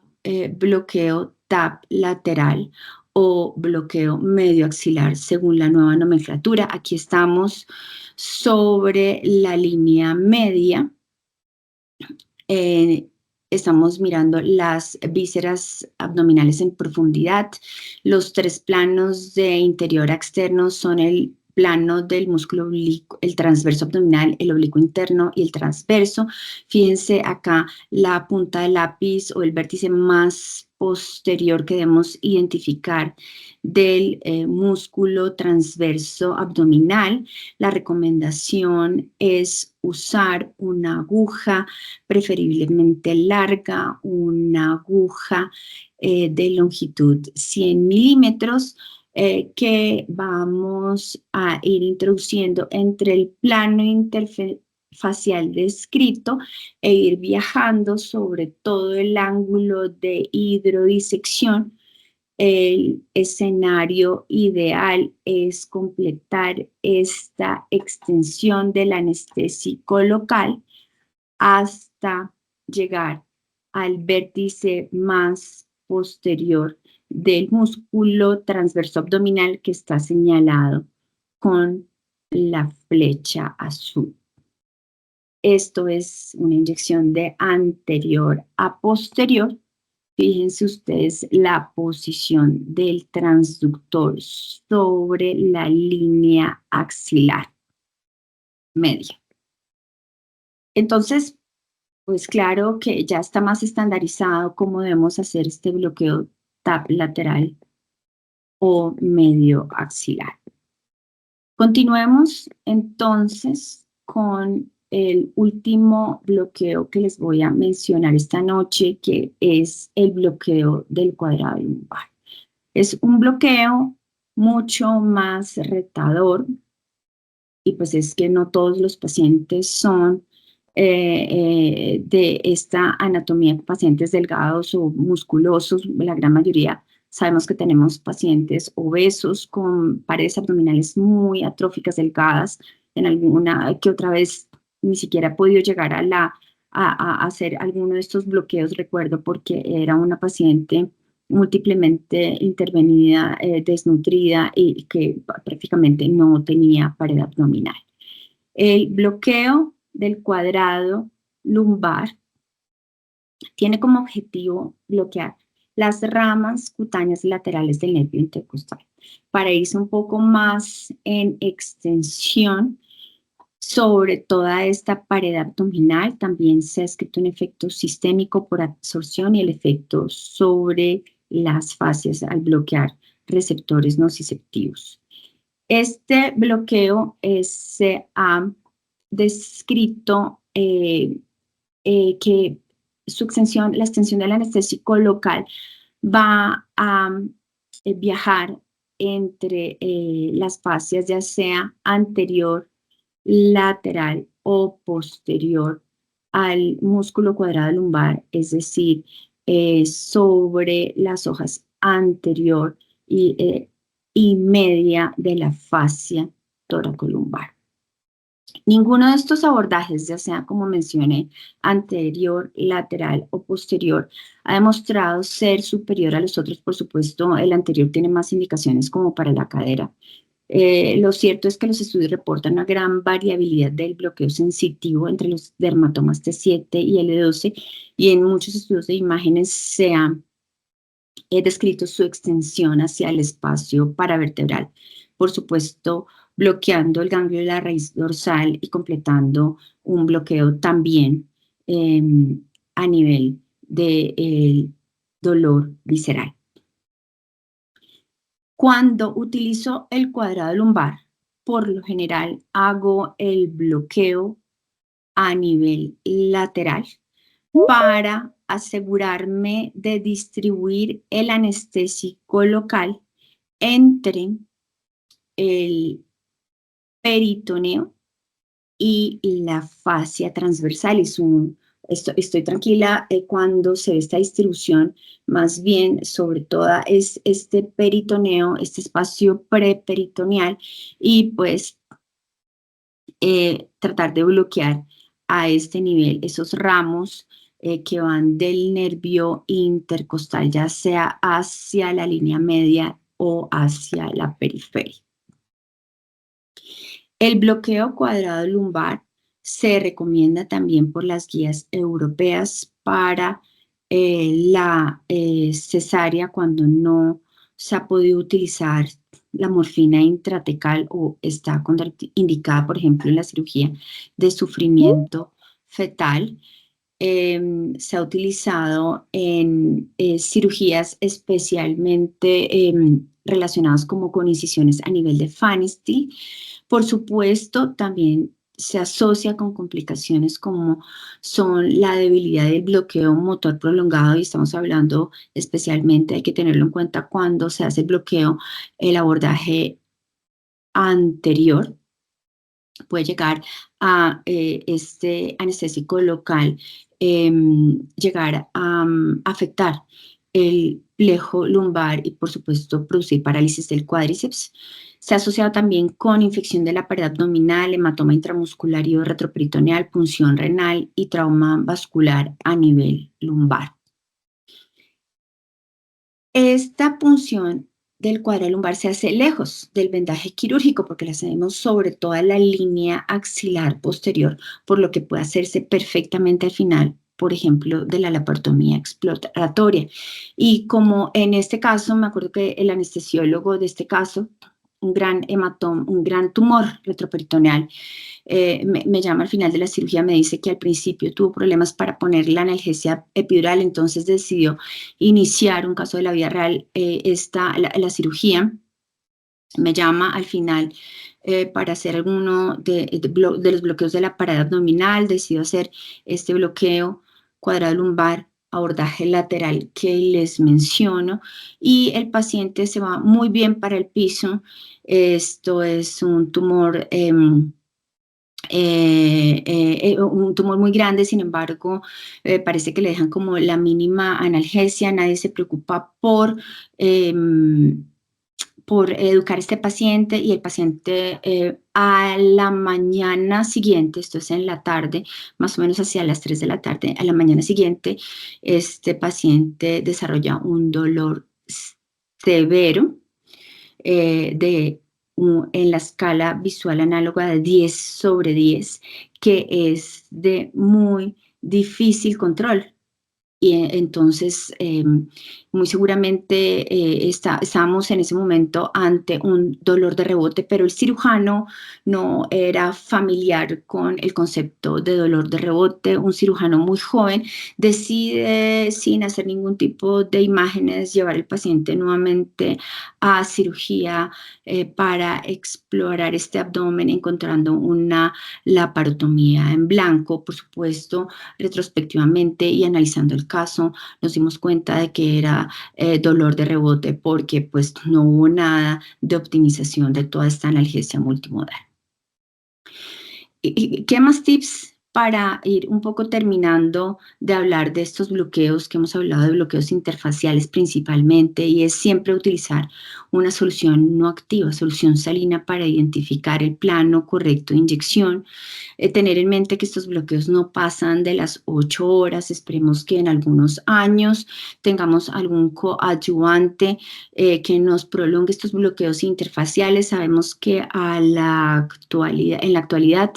bloqueo TAP lateral o bloqueo medio axilar según la nueva nomenclatura. Aquí estamos sobre la línea media. Estamos mirando las vísceras abdominales en profundidad. Los tres planos de interior a externo son el plano del músculo oblicuo, el transverso abdominal, el oblicuo interno y el transverso. Fíjense acá la punta del lápiz o el vértice más posterior que debemos identificar del músculo transverso abdominal. La recomendación es usar una aguja preferiblemente larga, una aguja de longitud 100 milímetros que vamos a ir introduciendo entre el plano interfacial descrito e ir viajando sobre todo el ángulo de hidrodisección. El escenario ideal es completar esta extensión del anestésico local hasta llegar al vértice más posterior del músculo transverso abdominal que está señalado con la flecha azul. Esto es una inyección de anterior a posterior. Fíjense ustedes la posición del transductor sobre la línea axilar media. Entonces, pues claro que ya está más estandarizado cómo debemos hacer este bloqueo TAP lateral o medio axilar. Continuemos entonces con el último bloqueo que les voy a mencionar esta noche, que es el bloqueo del cuadrado lumbar. Es un bloqueo mucho más retador, y pues es que no todos los pacientes son de esta anatomía, pacientes delgados o musculosos. La gran mayoría sabemos que tenemos pacientes obesos con paredes abdominales muy atróficas, delgadas. En alguna que otra vez ni siquiera he podido llegar a hacer alguno de estos bloqueos, recuerdo, porque era una paciente múltiplemente intervenida, desnutrida y que prácticamente no tenía pared abdominal. El bloqueo del cuadrado lumbar tiene como objetivo bloquear las ramas cutáneas laterales del nervio intercostal. Para irse un poco más en extensión sobre toda esta pared abdominal, también se ha escrito un efecto sistémico por absorción y el efecto sobre las fascias al bloquear receptores nociceptivos. Este bloqueo se ha descrito que la extensión del anestésico local va a viajar entre las fascias, ya sea anterior, lateral o posterior al músculo cuadrado lumbar, es decir, sobre las hojas anterior y media de la fascia toracolumbar. Ninguno de estos abordajes, ya sea como mencioné, anterior, lateral o posterior, ha demostrado ser superior a los otros. Por supuesto, el anterior tiene más indicaciones como para la cadera. Lo cierto es que los estudios reportan una gran variabilidad del bloqueo sensitivo entre los dermatomas T7 y L12, y en muchos estudios de imágenes se ha descrito su extensión hacia el espacio paravertebral. Por supuesto, bloqueando el ganglio de la raíz dorsal y completando un bloqueo también a nivel del dolor visceral. Cuando utilizo el cuadrado lumbar, por lo general hago el bloqueo a nivel lateral para asegurarme de distribuir el anestésico local entre el peritoneo y la fascia transversal. Estoy tranquila cuando se ve esta distribución, más bien sobre todo es este peritoneo, este espacio preperitoneal, y pues tratar de bloquear a este nivel esos ramos que van del nervio intercostal, ya sea hacia la línea media o hacia la periferia. El bloqueo cuadrado lumbar se recomienda también por las guías europeas para la cesárea cuando no se ha podido utilizar la morfina intratecal o está indicada, por ejemplo, en la cirugía de sufrimiento fetal. Se ha utilizado en cirugías especialmente relacionadas como con incisiones a nivel de Fanny Steel. Por supuesto, también se asocia con complicaciones como son la debilidad del bloqueo motor prolongado, y estamos hablando especialmente, hay que tenerlo en cuenta cuando se hace el bloqueo, el abordaje anterior puede llegar a este anestésico local, llegar a afectar el plejo lumbar y, por supuesto, producir parálisis del cuádriceps. Se ha asociado también con infección de la pared abdominal, hematoma intramuscular y retroperitoneal, punción renal y trauma vascular a nivel lumbar. Esta punción del cuadrado lumbar se hace lejos del vendaje quirúrgico porque la hacemos sobre toda la línea axilar posterior, por lo que puede hacerse perfectamente al final, por ejemplo, de la laparotomía exploratoria. Y como en este caso, me acuerdo que el anestesiólogo de este caso, un gran hematoma, un gran tumor retroperitoneal, me llama al final de la cirugía, me dice que al principio tuvo problemas para poner la analgesia epidural, entonces decidió iniciar, un caso de la vida real, la cirugía me llama al final para hacer alguno de los bloqueos de la pared abdominal, decido hacer este bloqueo cuadrado lumbar, abordaje lateral que les menciono, y el paciente se va muy bien para el piso. Esto es un tumor un tumor muy grande, sin embargo, parece que le dejan como la mínima analgesia, nadie se preocupa por educar a este paciente, y el paciente a la mañana siguiente, esto es en la tarde, más o menos hacia las 3 de la tarde, a la mañana siguiente, este paciente desarrolla un dolor severo en la escala visual análoga de 10/10, que es de muy difícil control. Y entonces, muy seguramente estábamos en ese momento ante un dolor de rebote, pero el cirujano no era familiar con el concepto de dolor de rebote. Un cirujano muy joven decide, sin hacer ningún tipo de imágenes, llevar el paciente nuevamente a cirugía para explorar este abdomen, encontrando una laparotomía en blanco. Por supuesto, retrospectivamente y analizando el caso, nos dimos cuenta de que era dolor de rebote, porque pues no hubo nada de optimización de toda esta analgesia multimodal. ¿Qué más tips para ir un poco terminando de hablar de estos bloqueos, que hemos hablado de bloqueos interfaciales principalmente, y es siempre utilizar una solución no activa, solución salina, para identificar el plano correcto de inyección? Tener en mente que estos bloqueos no pasan de las 8 horas. Esperemos que en algunos años tengamos algún coadyuvante que nos prolongue estos bloqueos interfaciales. Sabemos que en la actualidad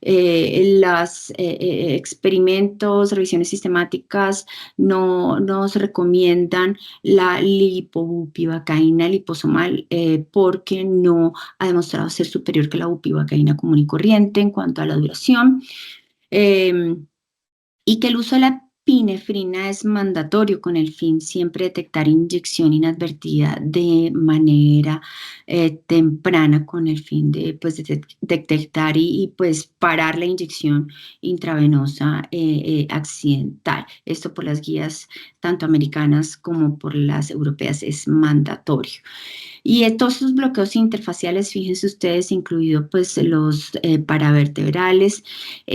los experimentos, revisiones sistemáticas no nos recomiendan la lipobupivacaína liposomal porque no ha demostrado ser superior que la bupivacaína común y corriente en cuanto a la duración, eh, y que el uso de la epinefrina es mandatorio con el fin siempre de detectar inyección inadvertida de manera temprana, con el fin de, pues, de detectar pues parar la inyección intravenosa accidental. Esto por las guías tanto americanas como por las europeas es mandatorio. Y todos esos bloqueos interfaciales, fíjense ustedes, incluido pues los paravertebrales,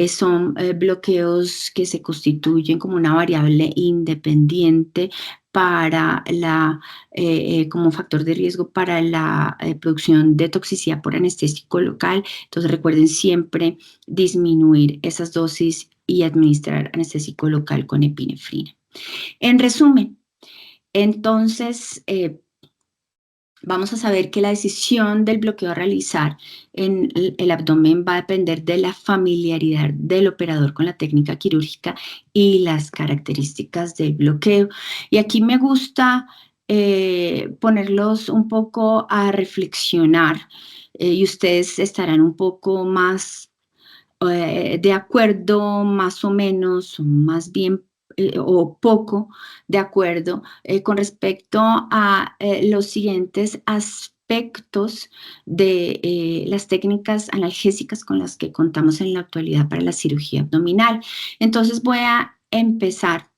son bloqueos que se constituyen como una variable independiente para como factor de riesgo para la producción de toxicidad por anestésico local. Entonces recuerden siempre disminuir esas dosis y administrar anestésico local con epinefrina. En resumen, entonces, vamos a saber que la decisión del bloqueo a realizar en el abdomen va a depender de la familiaridad del operador con la técnica quirúrgica y las características del bloqueo. Y aquí me gusta ponerlos un poco a reflexionar, y ustedes estarán un poco más de acuerdo, más o menos, más bien o poco de acuerdo con respecto a los siguientes aspectos de las técnicas analgésicas con las que contamos en la actualidad para la cirugía abdominal. Entonces voy a empezar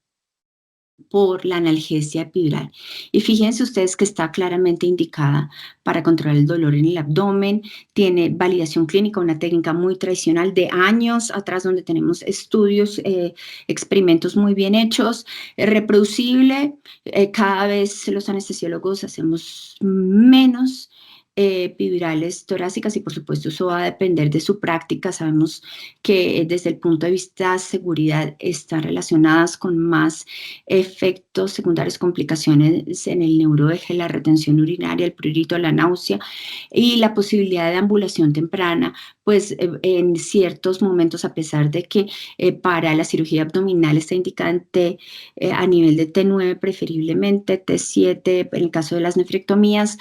por la analgesia epidural. Y fíjense ustedes que está claramente indicada para controlar el dolor en el abdomen, tiene validación clínica, una técnica muy tradicional de años atrás, donde tenemos estudios, experimentos muy bien hechos, reproducible. Cada vez los anestesiólogos hacemos menos epidurales torácicas, y por supuesto eso va a depender de su práctica. Sabemos que desde el punto de vista de seguridad están relacionadas con más efectos secundarios, complicaciones en el neuroeje, la retención urinaria, el prurito, la náusea y la posibilidad de ambulación temprana, pues en ciertos momentos, a pesar de que para la cirugía abdominal está indicada a nivel de T9, preferiblemente T7 en el caso de las nefrectomías,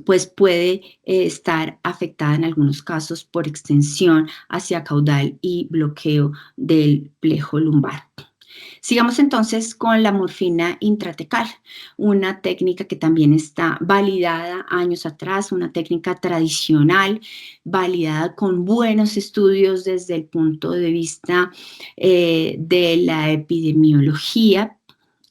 pues puede estar afectada en algunos casos por extensión hacia caudal y bloqueo del plejo lumbar. Sigamos entonces con la morfina intratecal, una técnica que también está validada años atrás, una técnica tradicional, validada con buenos estudios desde el punto de vista de la epidemiología.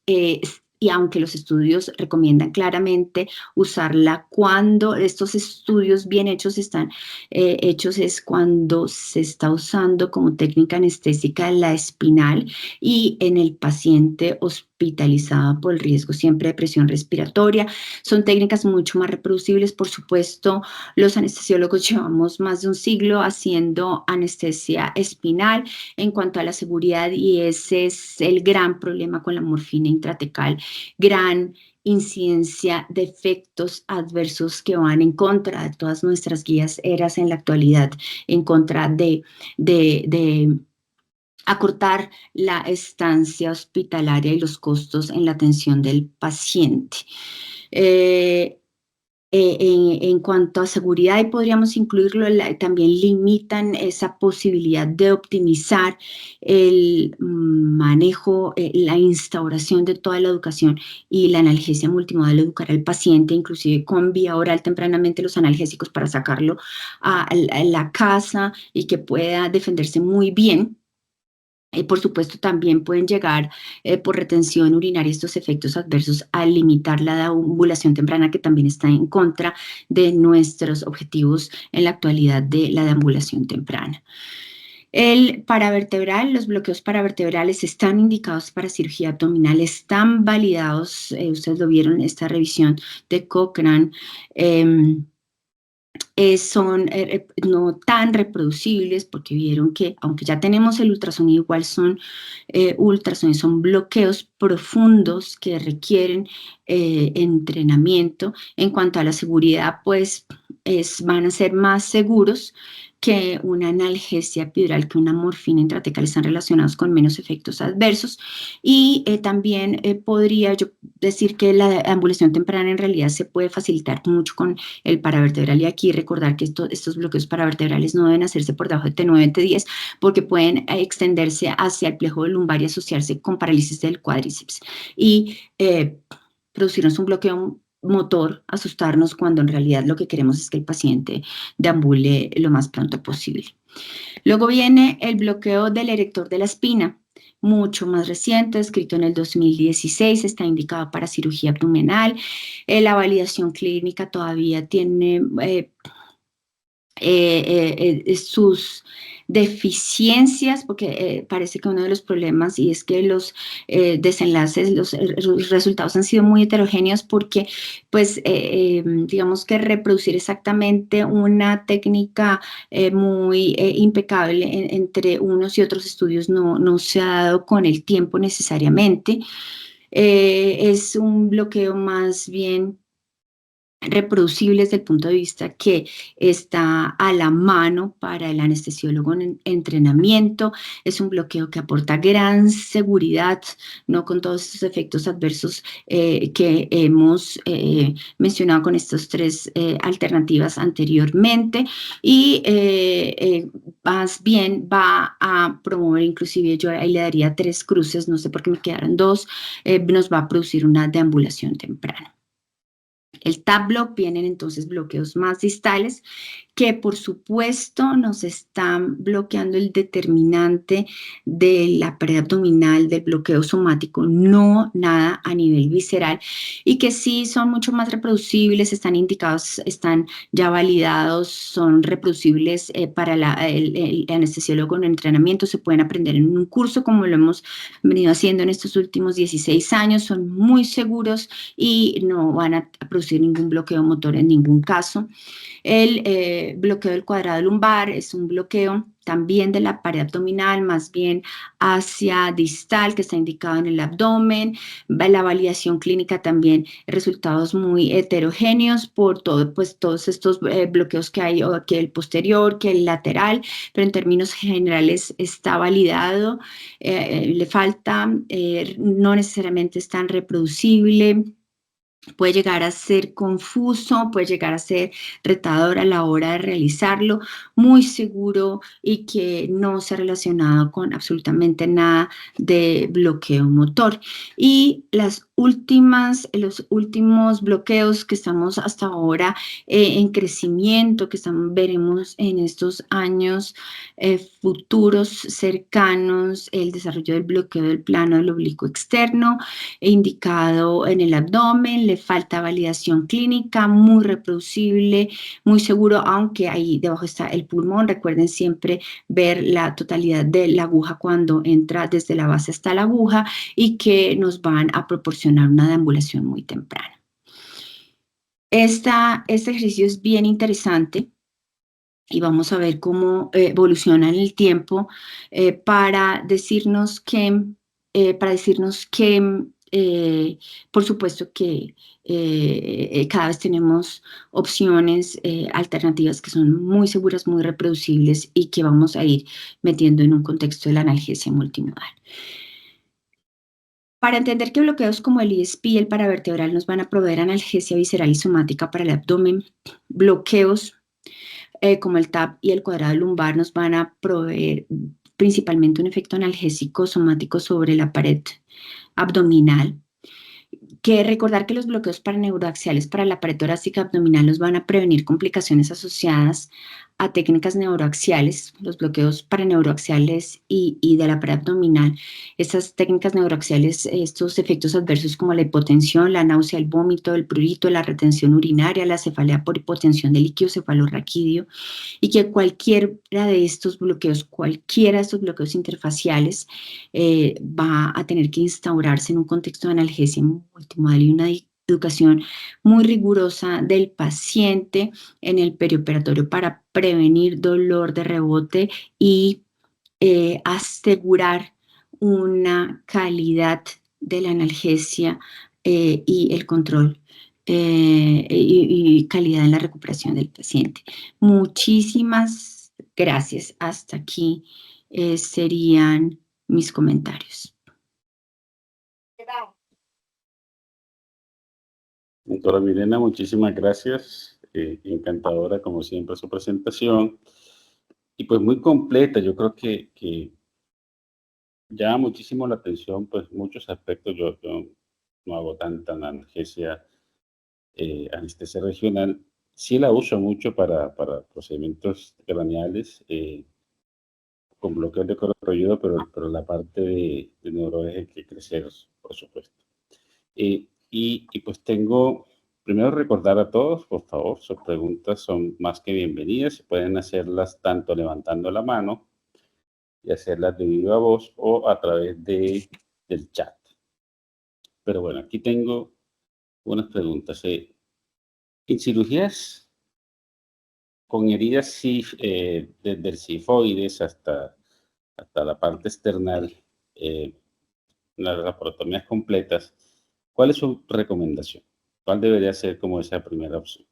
eh, y aunque los estudios recomiendan claramente usarla cuando estos estudios bien hechos están hechos es cuando se está usando como técnica anestésica la espinal y en el paciente hospitalizado por el riesgo siempre de presión respiratoria. Son técnicas mucho más reproducibles, por supuesto. Los anestesiólogos llevamos más de un siglo haciendo anestesia espinal en cuanto a la seguridad y ese es el gran problema con la morfina intratecal, gran incidencia de efectos adversos que van en contra de todas nuestras guías eras en la actualidad, en contra de acortar la estancia hospitalaria y los costos en la atención del paciente. Eh, en cuanto a seguridad, y podríamos incluirlo, también limitan esa posibilidad de optimizar el manejo, la instauración de toda la educación y la analgesia multimodal, educar al paciente, inclusive con vía oral tempranamente los analgésicos para sacarlo a la casa y que pueda defenderse muy bien. Por supuesto, también pueden llegar por retención urinaria estos efectos adversos al limitar la deambulación temprana, que también está en contra de nuestros objetivos en la actualidad de la deambulación temprana. El paravertebral, los bloqueos paravertebrales están indicados para cirugía abdominal, están validados, ustedes lo vieron en esta revisión de Cochrane. Son no tan reproducibles porque vieron que aunque ya tenemos el ultrasonido, igual son ultrasonidos, son bloqueos profundos que requieren entrenamiento. En cuanto a la seguridad, pues van a ser más seguros que una analgesia epidural, que una morfina intratecal, están relacionados con menos efectos adversos. Y también podría yo decir que la ambulación temprana en realidad se puede facilitar mucho con el paravertebral, y aquí recordar que estos bloqueos paravertebrales no deben hacerse por debajo de T9, T10, porque pueden extenderse hacia el plejo lumbar y asociarse con parálisis del cuádriceps y producirnos un bloqueo motor, asustarnos, cuando en realidad lo que queremos es que el paciente deambule lo más pronto posible. Luego viene el bloqueo del erector de la espina, mucho más reciente, escrito en el 2016, está indicado para cirugía abdominal. La validación clínica todavía tiene sus deficiencias, porque parece que uno de los problemas, y es que los desenlaces, los resultados han sido muy heterogéneos, porque pues digamos que reproducir exactamente una técnica muy impecable entre unos y otros estudios no se ha dado con el tiempo necesariamente. Es un bloqueo más bien reproducible desde el punto de vista que está a la mano para el anestesiólogo en entrenamiento. Es un bloqueo que aporta gran seguridad, no con todos estos efectos adversos que hemos mencionado con estas tres alternativas anteriormente, y más bien va a promover, inclusive yo ahí le daría 3 cruces, no sé por qué me quedaron 2, nos va a producir una deambulación temprana. El TAP block, vienen entonces bloqueos más distales que por supuesto nos están bloqueando el determinante de la pared abdominal, del bloqueo somático, no nada a nivel visceral, y que sí son mucho más reproducibles, están indicados, están ya validados, son reproducibles para el anestesiólogo en entrenamiento, se pueden aprender en un curso como lo hemos venido haciendo en estos últimos 16 años, son muy seguros y no van a producir ningún bloqueo motor en ningún caso. El bloqueo del cuadrado lumbar es un bloqueo también de la pared abdominal, más bien hacia distal, que está indicado en el abdomen. La validación clínica también, resultados muy heterogéneos por todo, pues, todos estos bloqueos que hay, o que el posterior, que el lateral, pero en términos generales está validado. Le falta, no necesariamente es tan reproducible. Puede llegar a ser confuso, puede llegar a ser retador a la hora de realizarlo, muy seguro y que no se ha relacionado con absolutamente nada de bloqueo motor. Y los últimos bloqueos que estamos hasta ahora en crecimiento, que veremos en estos años futuros cercanos, el desarrollo del bloqueo del plano del oblicuo externo, indicado en el abdomen, le falta validación clínica, muy reproducible, muy seguro, aunque ahí debajo está el pulmón. Recuerden siempre ver la totalidad de la aguja cuando entra desde la base hasta la aguja y que nos van a proporcionar una deambulación muy temprana. Este ejercicio es bien interesante y vamos a ver cómo evoluciona en el tiempo para decirnos que, por supuesto que cada vez tenemos opciones alternativas que son muy seguras, muy reproducibles y que vamos a ir metiendo en un contexto de la analgesia multimodal. Para entender que bloqueos como el ISP y el paravertebral nos van a proveer analgesia visceral y somática para el abdomen, bloqueos como el TAP y el cuadrado lumbar nos van a proveer principalmente un efecto analgésico somático sobre la pared abdominal. Que recordar que los bloqueos paraneuroaxiales para la pared torácica abdominal nos van a prevenir complicaciones asociadas a técnicas neuroaxiales, los bloqueos paraneuroaxiales y de la pared abdominal. Estas técnicas neuroaxiales, estos efectos adversos como la hipotensión, la náusea, el vómito, el prurito, la retención urinaria, la cefalea por hipotensión del líquido cefalorraquídeo, y que cualquiera de estos bloqueos interfaciales va a tener que instaurarse en un contexto de analgesia multimodal y una educación muy rigurosa del paciente en el perioperatorio para prevenir dolor de rebote y asegurar una calidad de la analgesia y el control y calidad en la recuperación del paciente. Muchísimas gracias. Hasta aquí serían mis comentarios. Doctora Milena, muchísimas gracias. Encantadora, como siempre, su presentación. Y pues muy completa. Yo creo que llama muchísimo la atención, pues muchos aspectos. Yo no hago tanta analgesia, anestesia regional. Sí la uso mucho para procedimientos craneales con bloqueo de cuero cabelludo, pero la parte de neuroeje hay que crecer, por supuesto. Y pues primero recordar a todos, por favor, sus preguntas son más que bienvenidas. Pueden hacerlas tanto levantando la mano y hacerlas de viva voz o a través del chat. Pero bueno, aquí tengo unas preguntas. En cirugías con heridas desde el sifoides hasta la parte external, las laparotomías completas, ¿cuál es su recomendación? ¿Cuál debería ser como esa primera opción?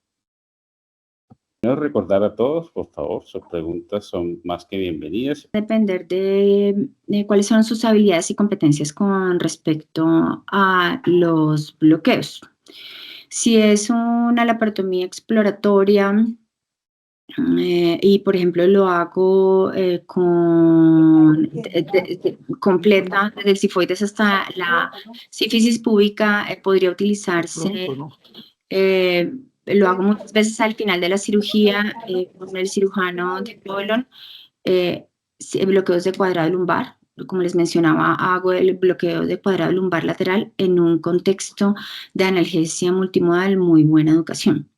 Quiero recordar a todos, por favor, sus preguntas son más que bienvenidas. Depender de cuáles son sus habilidades y competencias con respecto a los bloqueos. Si es una laparotomía exploratoria y, por ejemplo, lo hago completa, desde el sifoides hasta la sífisis púbica, podría utilizarse. Lo hago muchas veces al final de la cirugía con el cirujano de colon, bloqueos de cuadrado lumbar. Como les mencionaba, hago el bloqueo de cuadrado lumbar lateral en un contexto de analgesia multimodal, muy buena educación.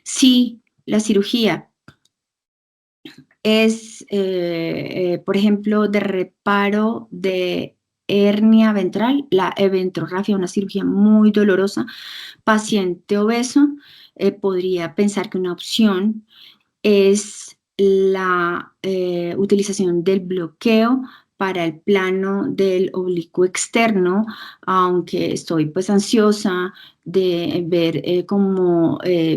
Si la cirugía es, por ejemplo, de reparo de hernia ventral, la eventrografía, una cirugía muy dolorosa, paciente obeso, podría pensar que una opción es la utilización del bloqueo para el plano del oblicuo externo, aunque estoy pues ansiosa de ver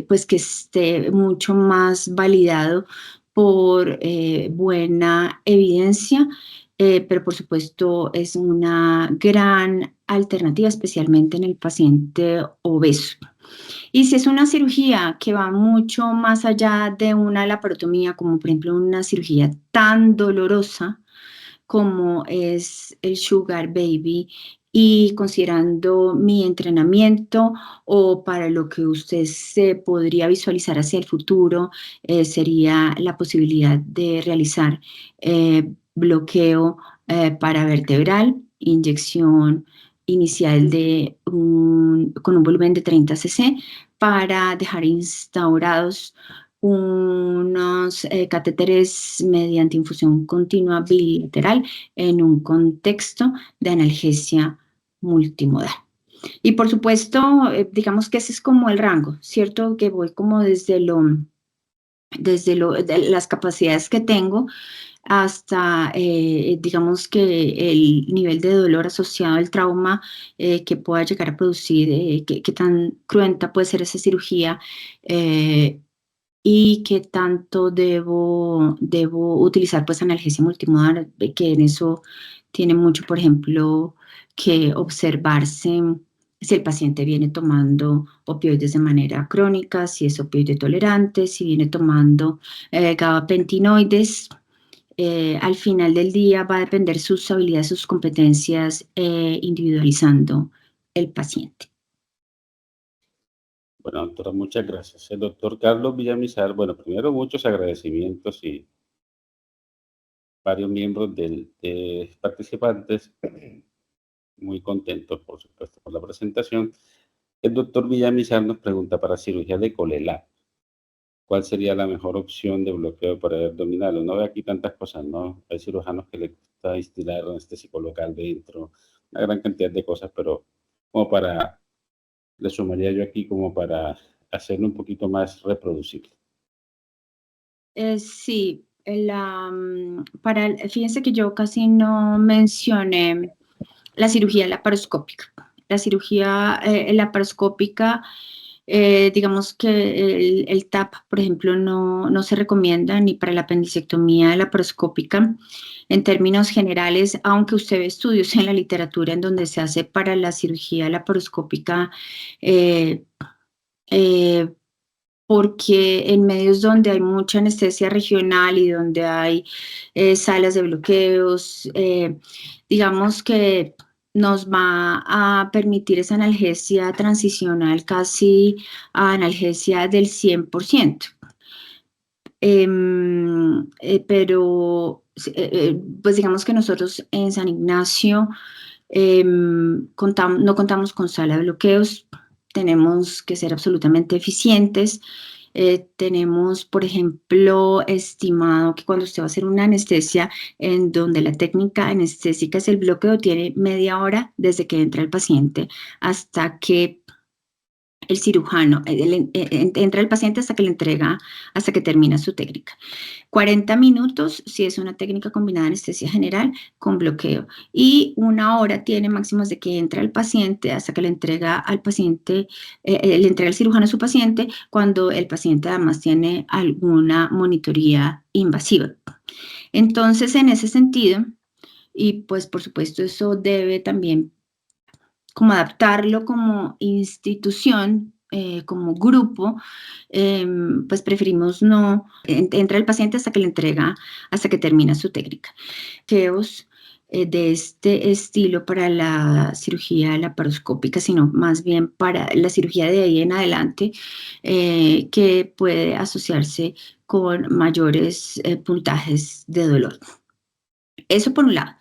pues que esté mucho más validado por buena evidencia. pero por supuesto es una gran alternativa, especialmente en el paciente obeso. Y si es una cirugía que va mucho más allá de una laparotomía, como por ejemplo una cirugía tan dolorosa como es el Sugar Baby, y considerando mi entrenamiento o para lo que usted se podría visualizar hacia el futuro, sería la posibilidad de realizar bloqueo paravertebral, inyección inicial con un volumen de 30 cc para dejar instaurados unos catéteres mediante infusión continua bilateral en un contexto de analgesia multimodal. Y por supuesto, digamos que ese es como el rango, ¿cierto? Que voy como de las capacidades que tengo hasta, digamos que el nivel de dolor asociado al trauma que pueda llegar a producir, qué tan cruenta puede ser esa cirugía, y qué tanto debo utilizar, pues, analgesia multimodal, que en eso tiene mucho, por ejemplo, que observarse si el paciente viene tomando opioides de manera crónica, si es opioide tolerante, si viene tomando, gabapentinoides. Al final del día va a depender sus habilidades, sus competencias, individualizando el paciente. Bueno, doctora, muchas gracias. El doctor Carlos Villamizar, bueno, primero muchos agradecimientos y varios miembros de participantes muy contentos, por supuesto, por la presentación. El doctor Villamizar nos pregunta para cirugía de colelat, ¿cuál sería la mejor opción de bloqueo de pared abdominal? Uno ve aquí tantas cosas, ¿no? Hay cirujanos que les gusta instilar anestésico local dentro, una gran cantidad de cosas, pero como para, le sumaría yo aquí como para hacerlo un poquito más reproducible. Sí, fíjense que yo casi no mencioné la cirugía laparoscópica. La cirugía laparoscópica, digamos que el TAP, por ejemplo, no se recomienda ni para la apendicectomía laparoscópica en términos generales, aunque usted ve estudios en la literatura en donde se hace para la cirugía laparoscópica, eh, eh, porque en medios donde hay mucha anestesia regional y donde hay salas de bloqueos, digamos que nos va a permitir esa analgesia transicional casi a analgesia del 100%. Pero, pues digamos que nosotros en San Ignacio no contamos con sala de bloqueos, tenemos que ser absolutamente eficientes. Tenemos, por ejemplo, estimado que cuando usted va a hacer una anestesia en donde la técnica anestésica es el bloqueo, tiene media hora desde que entra el paciente hasta que el cirujano, entra el paciente hasta que le entrega, hasta que termina su técnica. 40 minutos si es una técnica combinada de anestesia general con bloqueo. Y una hora tiene máximo desde que entra el paciente hasta que le entrega al paciente, le entrega el cirujano a su paciente, cuando el paciente además tiene alguna monitoría invasiva. Entonces, en ese sentido, y pues por supuesto eso debe también como adaptarlo como institución, como grupo, pues preferimos no, entra el paciente hasta que le entrega, hasta que termina su técnica. Bloqueos de este estilo para la cirugía laparoscópica, sino más bien para la cirugía de ahí en adelante, que puede asociarse con mayores puntajes de dolor. Eso por un lado.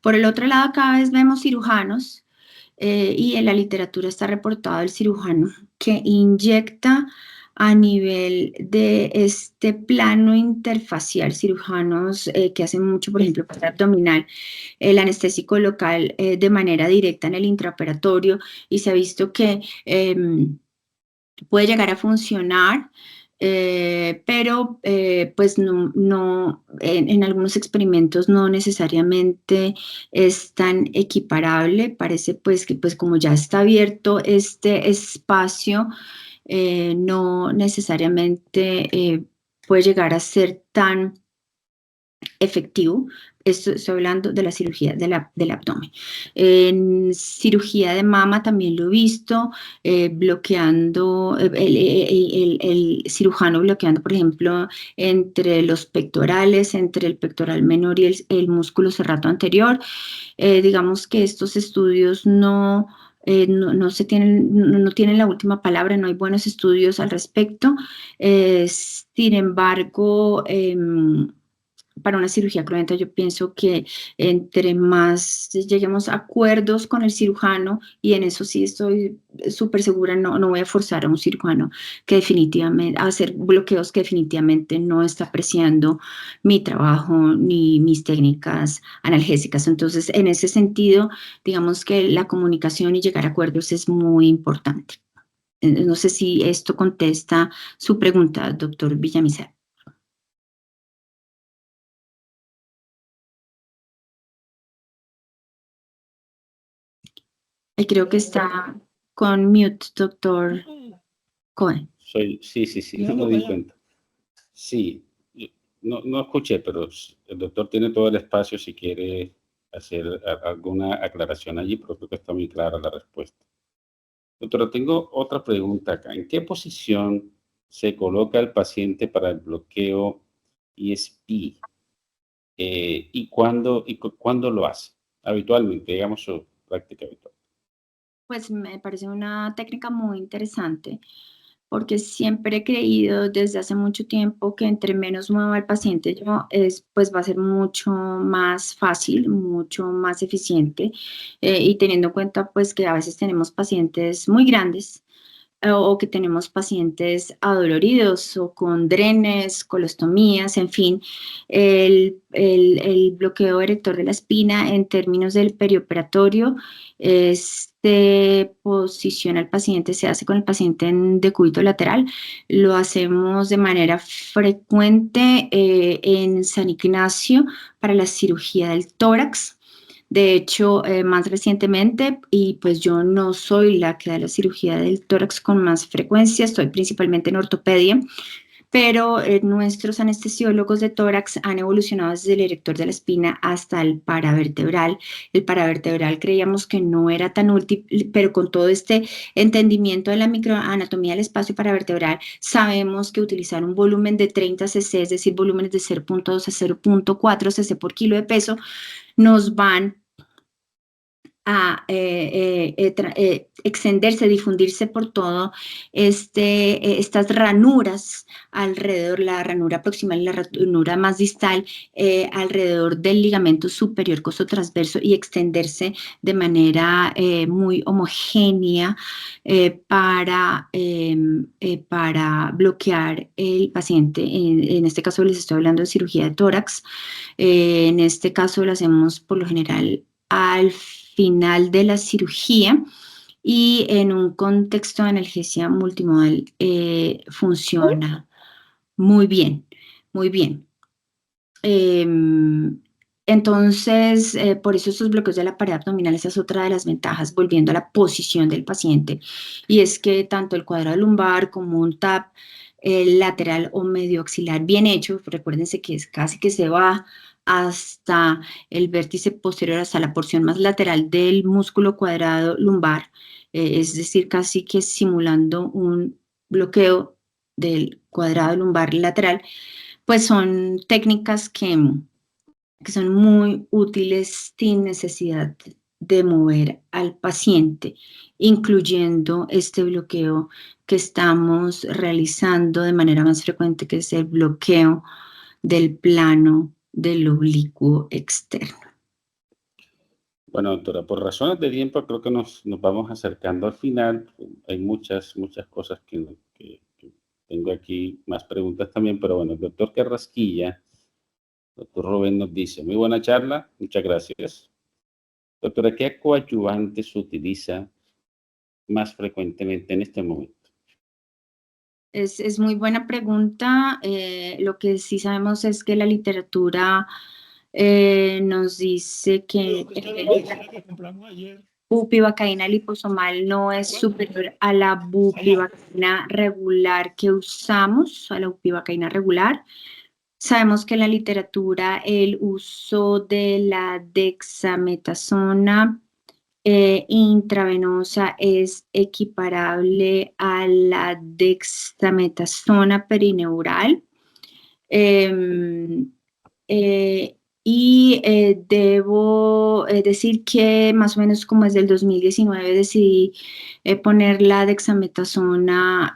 Por el otro lado, cada vez vemos cirujanos y en la literatura está reportado el cirujano que inyecta a nivel de este plano interfacial, cirujanos que hacen mucho, por ejemplo, para abdominal, el anestésico local de manera directa en el intraoperatorio, y se ha visto que puede llegar a funcionar, pero pues en algunos experimentos no necesariamente es tan equiparable. Parece pues que pues como ya está abierto este espacio, no necesariamente puede llegar a ser tan efectivo. Estoy hablando de la cirugía del abdomen. En cirugía de mama también lo he visto, bloqueando, el cirujano bloqueando, por ejemplo, entre los pectorales, entre el pectoral menor y el músculo serrato anterior. Digamos que estos estudios no se tienen, no tienen la última palabra, no hay buenos estudios al respecto. Sin embargo, para una cirugía cruenta, yo pienso que entre más lleguemos a acuerdos con el cirujano, y en eso sí estoy súper segura, no voy a forzar a un cirujano que definitivamente, a hacer bloqueos que definitivamente no está apreciando mi trabajo ni mis técnicas analgésicas. Entonces, en ese sentido, digamos que la comunicación y llegar a acuerdos es muy importante. No sé si esto contesta su pregunta, doctor Villamizar. Creo que está con mute, doctor Cohen. Sí, no me di cuenta. Sí, no escuché, pero el doctor tiene todo el espacio si quiere hacer alguna aclaración allí, pero creo que está muy clara la respuesta. Doctora, tengo otra pregunta acá. ¿En qué posición se coloca el paciente para el bloqueo ESP? ¿Cuándo lo hace? Habitualmente, digamos su práctica habitual. Pues me parece una técnica muy interesante, porque siempre he creído desde hace mucho tiempo que entre menos mueva el paciente pues va a ser mucho más fácil, mucho más eficiente, y teniendo en cuenta pues que a veces tenemos pacientes muy grandes, o que tenemos pacientes adoloridos o con drenes, colostomías, en fin, el bloqueo erector de la espina en términos del perioperatorio posiciona al paciente, se hace con el paciente en decúbito lateral. Lo hacemos de manera frecuente en San Ignacio para la cirugía del tórax. De hecho, más recientemente, y pues yo no soy la que da la cirugía del tórax con más frecuencia, estoy principalmente en ortopedia, pero nuestros anestesiólogos de tórax han evolucionado desde el erector de la espina hasta el paravertebral. El paravertebral creíamos que no era tan útil, pero con todo este entendimiento de la microanatomía del espacio paravertebral, sabemos que utilizar un volumen de 30 cc, es decir, volúmenes de 0.2 a 0.4 cc por kilo de peso, nos van a extenderse, difundirse por todo estas ranuras alrededor, la ranura proximal y la ranura más distal, alrededor del ligamento superior costotransverso, y extenderse de manera muy homogénea para bloquear el paciente. En este caso les estoy hablando de cirugía de tórax. En este caso lo hacemos por lo general al final de la cirugía, y en un contexto de analgesia multimodal funciona muy bien, muy bien. Entonces, por eso estos bloqueos de la pared abdominal, esa es otra de las ventajas, volviendo a la posición del paciente, y es que tanto el cuadrado lumbar como un TAP lateral o medio axilar bien hecho, recuérdense que es casi que se va hasta el vértice posterior, hasta la porción más lateral del músculo cuadrado lumbar, es decir, casi que simulando un bloqueo del cuadrado lumbar lateral, pues son técnicas que son muy útiles sin necesidad de mover al paciente, incluyendo este bloqueo que estamos realizando de manera más frecuente, que es el bloqueo del plano del oblicuo externo. Bueno, doctora, por razones de tiempo creo que nos vamos acercando al final. Hay muchas cosas que tengo aquí, más preguntas también, pero bueno, el doctor Carrasquilla, doctor Rubén nos dice, muy buena charla, muchas gracias. Doctora, ¿qué coadyuvante se utiliza más frecuentemente en este momento? Es muy buena pregunta. Lo que sí sabemos es que la literatura nos dice que bupivacaína liposomal no es superior a la bupivacaína regular que usamos, a la bupivacaína regular. Sabemos que en la literatura el uso de la dexametasona intravenosa es equiparable a la dexametasona perineural. Em, eh, Debo decir que más o menos como desde el 2019 decidí poner la dexametasona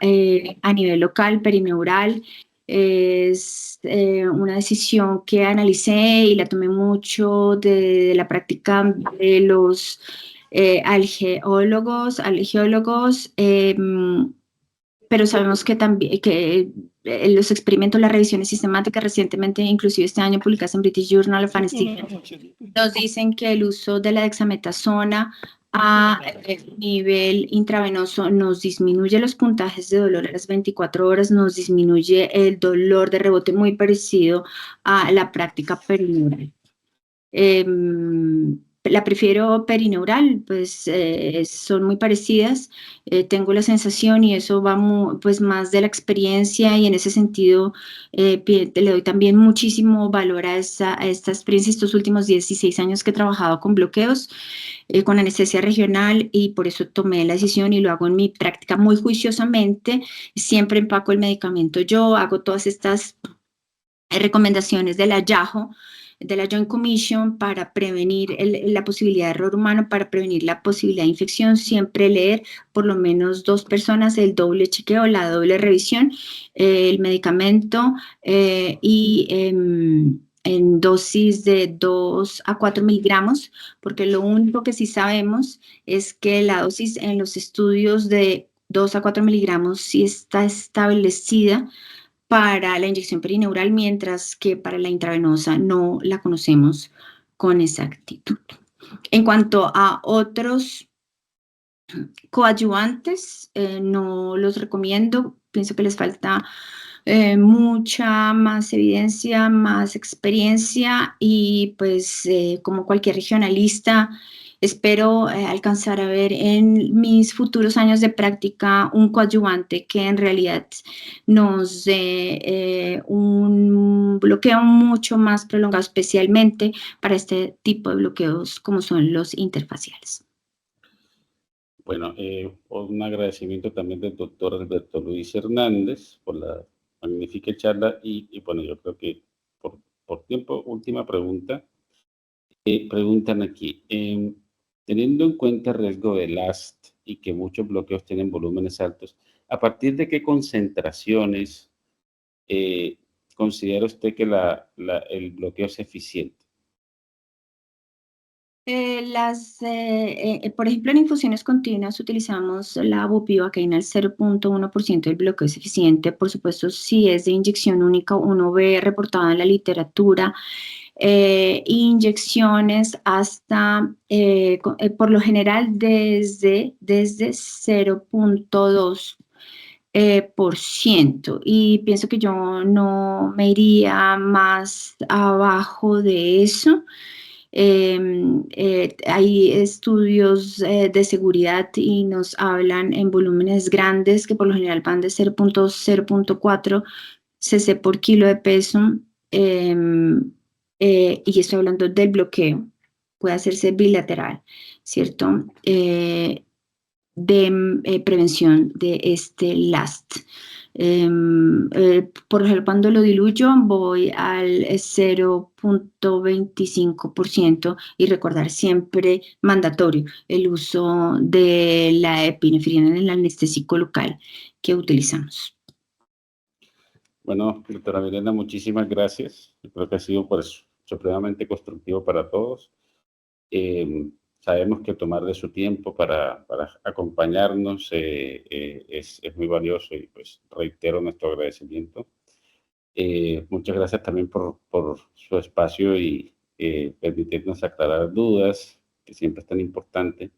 a nivel local, perineural. Es una decisión que analicé y la tomé mucho de la práctica de los algeólogos, pero sabemos que también que los experimentos, las revisiones sistemáticas recientemente, inclusive este año publicadas en British Journal of Anesthesia, nos dicen que el uso de la dexametasona a nivel intravenoso nos disminuye los puntajes de dolor a las 24 horas, nos disminuye el dolor de rebote muy parecido a la práctica perineural. La prefiero perineural, pues son muy parecidas, tengo la sensación y eso va pues más de la experiencia y en ese sentido le doy también muchísimo valor a esta experiencia, estos últimos 16 años que he trabajado con bloqueos, con anestesia regional y por eso tomé la decisión y lo hago en mi práctica muy juiciosamente, siempre empaco el medicamento yo, hago todas estas recomendaciones de la YAJO, de la Joint Commission, para prevenir la posibilidad de error humano, para prevenir la posibilidad de infección, siempre leer por lo menos 2 personas, el doble chequeo, la doble revisión, el medicamento y en dosis de 2 a 4 miligramos, porque lo único que sí sabemos es que la dosis en los estudios de 2 a 4 miligramos sí está establecida para la inyección perineural, mientras que para la intravenosa no la conocemos con exactitud. En cuanto a otros coadyuvantes, no los recomiendo, pienso que les falta mucha más evidencia, más experiencia y pues como cualquier regionalista, espero alcanzar a ver en mis futuros años de práctica un coadyuvante que en realidad nos dé un bloqueo mucho más prolongado, especialmente para este tipo de bloqueos como son los interfaciales. Bueno, un agradecimiento también del doctor Alberto Luis Hernández por la magnífica charla y bueno, yo creo que por tiempo, última pregunta. Preguntan aquí, teniendo en cuenta el riesgo de LAST y que muchos bloqueos tienen volúmenes altos, ¿a partir de qué concentraciones eh, considera usted que el bloqueo es eficiente? Por ejemplo, en infusiones continuas utilizamos la bupivacaína al 0,1% del bloqueo es eficiente. Por supuesto, si es de inyección única, uno ve reportada en la literatura inyecciones hasta, por lo general, desde 0,2%. Por ciento, y pienso que yo no me iría más abajo de eso. Hay estudios de seguridad y nos hablan en volúmenes grandes que por lo general van de 0,4 cc por kilo de peso, y estoy hablando del bloqueo, puede hacerse bilateral, ¿cierto? De prevención de este LAST. Por ejemplo, cuando lo diluyo voy al 0,25% y recordar siempre mandatorio el uso de la epinefrina en el anestésico local que utilizamos. Bueno, doctora Milena, muchísimas gracias. Yo creo que ha sido pues supremamente constructivo para todos. Eh, Sabemos que tomar de su tiempo para acompañarnos es muy valioso y pues reitero nuestro agradecimiento. Muchas gracias también por su espacio y permitirnos aclarar dudas, que siempre es tan importante.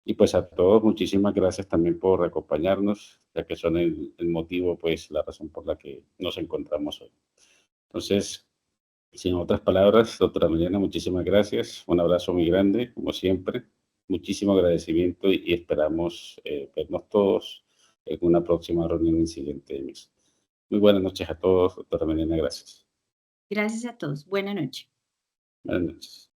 Y pues a todos, muchísimas gracias también por acompañarnos, ya que son el motivo, pues la razón por la que nos encontramos hoy. Entonces, sin otras palabras, doctora Milena, muchísimas gracias. Un abrazo muy grande, como siempre. Muchísimo agradecimiento y esperamos vernos todos en una próxima reunión en siguiente mes. Muy buenas noches a todos, doctora Milena, gracias. Gracias a todos. Buena noche. Buenas noches.